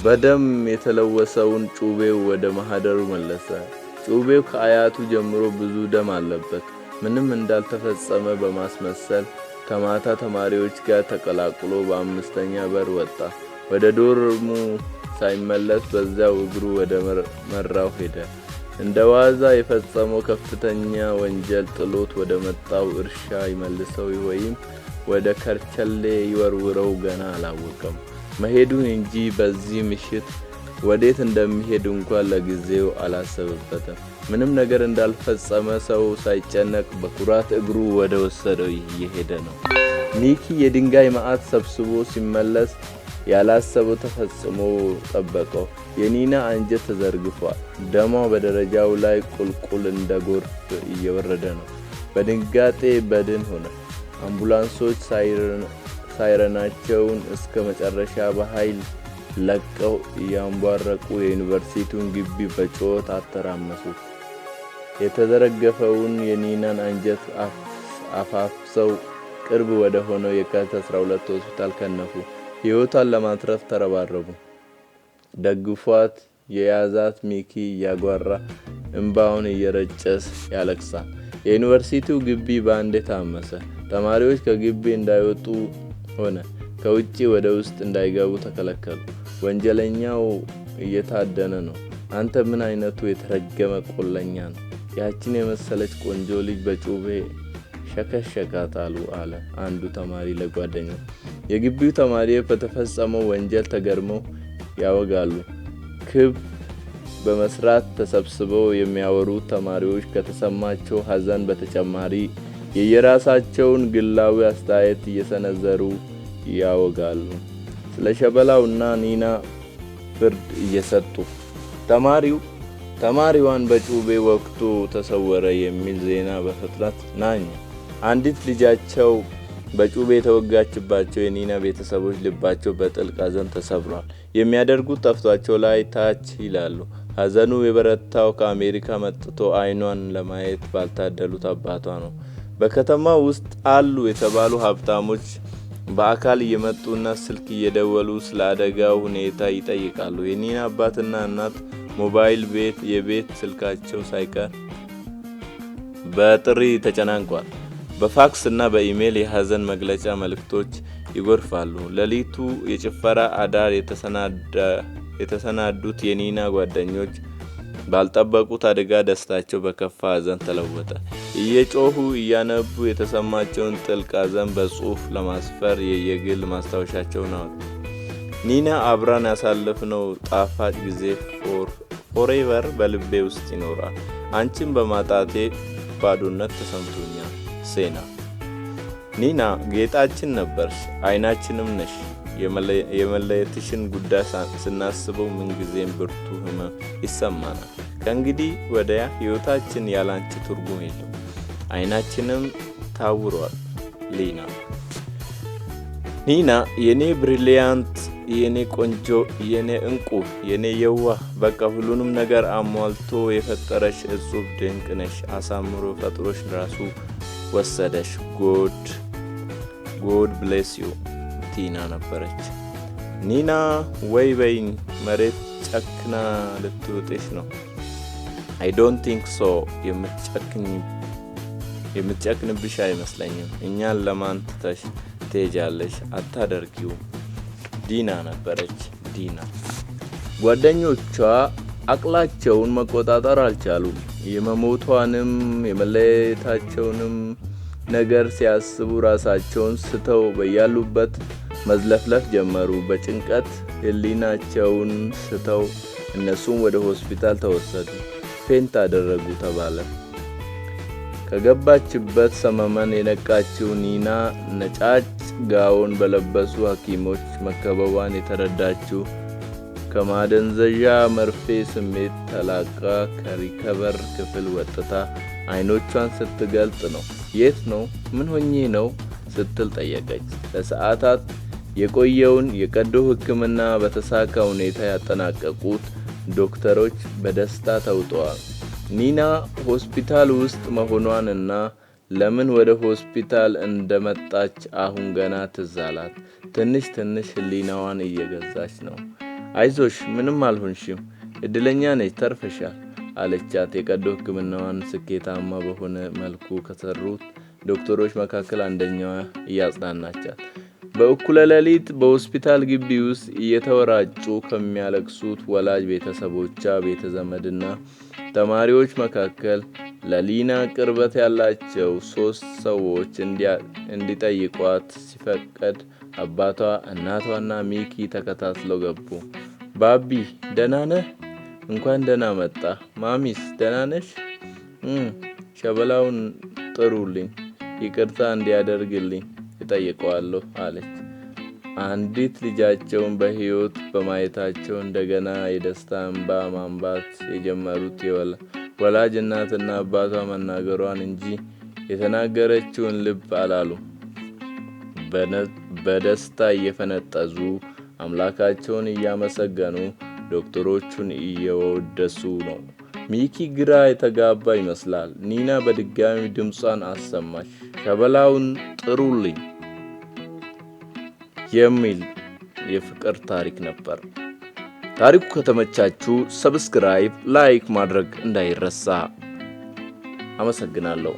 በደም የተለወሰውን ጩቤው ወደ ማህደሩ መለሰ። ጩቤው ከአያቱ ጀምሮ ብዙ ደም አለበት። ምንም እንዳልተፈጸመ በማስመሰል ከማታ ተማሪዎች ጋር ተቀላቅሎ በአምስተኛ በር ወጣ። ወደ ዶርሙ ሳይመለስ በዛው እግሩ ወደ መራው ሄደ። እንደ ዋዛ የፈጸመው ከፍተኛ ወንጀል ጥሎት ወደ መጣው እርሻ ይመልሰው ወይም ወደ ከርቸሌ ይወርውረው ገና አላወቀም። መሄዱን እንጂ በዚህ ምሽት ወዴት እንደሚሄድ እንኳን ለጊዜው አላሰበበትም። ምንም ነገር እንዳልፈጸመ ሰው ሳይጨነቅ በኩራት እግሩ ወደ ወሰደው እየሄደ ነው። ሚኪ የድንጋይ መዓት ሰብስቦ ሲመለስ ያላሰበው ተፈጽሞ ጠበቀው። የኒና አንጀት ተዘርግፏል። ደሟ በደረጃው ላይ ቁልቁል እንደ ጎርፍ እየወረደ ነው። በድንጋጤ በድን ሆነ። አምቡላንሶች ሳይረናቸውን እስከ መጨረሻ በኃይል ለቀው እያንቧረቁ የዩኒቨርሲቲውን ግቢ በጩኸት አተራመሱት። የተዘረገፈውን የኒናን አንጀት አፋፍሰው ቅርብ ወደ ሆነው የካቲት 12 ሆስፒታል ከነፉ። ሕይወቷን ለማትረፍ ተረባረቡ። ደግፏት የያዛት ሚኪ እያጓራ እንባውን እየረጨስ ያለቅሳል። የዩኒቨርሲቲው ግቢ በአንዴ ታመሰ። ተማሪዎች ከግቢ እንዳይወጡ ሆነ። ከውጪ ወደ ውስጥ እንዳይገቡ ተከለከሉ። ወንጀለኛው እየታደነ ነው። አንተ ምን አይነቱ የተረገመ ቆለኛ ነው! ያችን የመሰለች ቆንጆ ልጅ በጩቤ ሸከሸካት አለ አንዱ ተማሪ ለጓደኛው። የግቢው ተማሪዎች በተፈጸመው ወንጀል ተገርመው ያወጋሉ። ክብ በመስራት ተሰብስበው የሚያወሩት ተማሪዎች ከተሰማቸው ሐዘን በተጨማሪ የየራሳቸውን ግላዊ አስተያየት እየሰነዘሩ ያወጋሉ። ስለ ሸበላውና ኒና ፍርድ እየሰጡ ተማሪዋን በጩቤ ወቅቱ ተሰወረ የሚል ዜና በፍጥነት ናኘ። አንዲት ልጃቸው በጩቤ የተወጋችባቸው የኒና ቤተሰቦች ልባቸው በጥልቅ ሐዘን ተሰብሯል። የሚያደርጉት ጠፍቷቸው ላይ ታች ይላሉ። ሐዘኑ የበረታው ከአሜሪካ መጥቶ አይኗን ለማየት ባልታደሉት አባቷ ነው። በከተማ ውስጥ አሉ የተባሉ ሀብታሞች በአካል እየመጡና ስልክ እየደወሉ ስለ አደጋው ሁኔታ ይጠይቃሉ። የኒና አባትና እናት ሞባይል የቤት ስልካቸው ሳይቀር በጥሪ ተጨናንቋል። በፋክስ እና በኢሜል የሐዘን መግለጫ መልእክቶች ይጎርፋሉ። ሌሊቱ የጭፈራ አዳር የተሰናዱት የኒና ጓደኞች ባልጠበቁት አደጋ ደስታቸው በከፋ ሐዘን ተለወጠ። እየጮሁ እያነቡ የተሰማቸውን ጥልቅ ሐዘን በጽሑፍ ለማስፈር የየግል ማስታወሻቸውን አወጡ። ኒና አብራን ያሳለፍነው ጣፋጭ ጊዜ ፎሬቨር በልቤ ውስጥ ይኖራል። አንቺን በማጣቴ ባዶነት ተሰምቶኛል። ሴና ኒና ጌጣችን ነበርሽ፣ አይናችንም ነሽ። የመለየትሽን ጉዳይ ስናስበው ምንጊዜም ብርቱ ህመም ይሰማናል። ከእንግዲህ ወዲያ ሕይወታችን ያላንቺ ትርጉም የለም። አይናችንም ታውሯል። ኒና የኔ ብሪሊያንት፣ የኔ ቆንጆ፣ የኔ እንቁ፣ የኔ የዋህ፣ በቃ ሁሉንም ነገር አሟልቶ የፈጠረሽ እጹብ ድንቅ ነሽ። አሳምሮ ፈጥሮሽ ራሱ ወሰደሽ። ጎድ ብሌስ ዩ ቲና ነበረች። ኒና ወይ በይኝ፣ መሬት ጨክና ልትውጥሽ ነው። አይ ዶንት ቲንክ ሶ። የምትጨክንብሽ አይመስለኝም። እኛን ለማን ትተሽ ትሄጃለሽ? አታደርጊው። ዲና ነበረች። ዲና ጓደኞቿ አቅላቸውን መቆጣጠር አልቻሉም። የመሞቷንም የመለየታቸውንም ነገር ሲያስቡ ራሳቸውን ስተው በያሉበት መዝለፍለፍ ጀመሩ። በጭንቀት ህሊናቸውን ስተው እነሱም ወደ ሆስፒታል ተወሰዱ። ፌንት አደረጉ ተባለ። ከገባችበት ሰመመን የነቃችው ኒና ነጫጭ ጋውን በለበሱ ሐኪሞች መከበቧን የተረዳችው ከማደንዘዣ መርፌ ስሜት ተላቃ ከሪከቨር ክፍል ወጥታ አይኖቿን ስትገልጥ ነው። የት ነው? ምን ሆኜ ነው? ስትል ጠየቀች። ለሰዓታት የቆየውን የቀዶ ሕክምና በተሳካ ሁኔታ ያጠናቀቁት ዶክተሮች በደስታ ተውጠዋል። ኒና ሆስፒታል ውስጥ መሆኗንና ለምን ወደ ሆስፒታል እንደመጣች አሁን ገና ትዝ አላት። ትንሽ ህሊናዋን እየገዛች ነው። አይዞሽ፣ ምንም አልሆንሽም፣ እድለኛ ነች፣ ተርፈሻል አለቻት። የቀዶ ሕክምናዋን ስኬታማ በሆነ መልኩ ከሰሩት ዶክተሮች መካከል አንደኛዋ እያጽናናቻት በእኩለ ሌሊት በሆስፒታል ግቢ ውስጥ እየተወራጩ ከሚያለቅሱት ወላጅ ቤተሰቦቿ፣ ቤተዘመድና ተማሪዎች መካከል ለሊና ቅርበት ያላቸው 3 ሰዎች እንዲጠይቋት ሲፈቀድ አባቷ፣ እናቷና ሚኪ ተከታትለው ገቡ። ባቢ ደህና ነህ? እንኳን ደህና መጣ። ማሚስ ደህና ነሽ? ሸበላውን ጥሩልኝ፣ ይቅርታ እንዲያደርግልኝ እጠይቀዋለሁ አለች። አንዲት ልጃቸውን በሕይወት በማየታቸው እንደገና የደስታ እንባ ማንባት የጀመሩት ወላጅ እናትና አባቷ መናገሯን እንጂ የተናገረችውን ልብ አላሉ። በደስታ እየፈነጠዙ አምላካቸውን እያመሰገኑ ዶክተሮቹን እየወደሱ ነው። ሚኪ ግራ የተጋባ ይመስላል። ኒና በድጋሚ ድምጿን አሰማች። ሸበላውን ጥሩልኝ የሚል የፍቅር ታሪክ ነበር። ታሪኩ ከተመቻችሁ ሰብስክራይብ፣ ላይክ ማድረግ እንዳይረሳ። አመሰግናለሁ።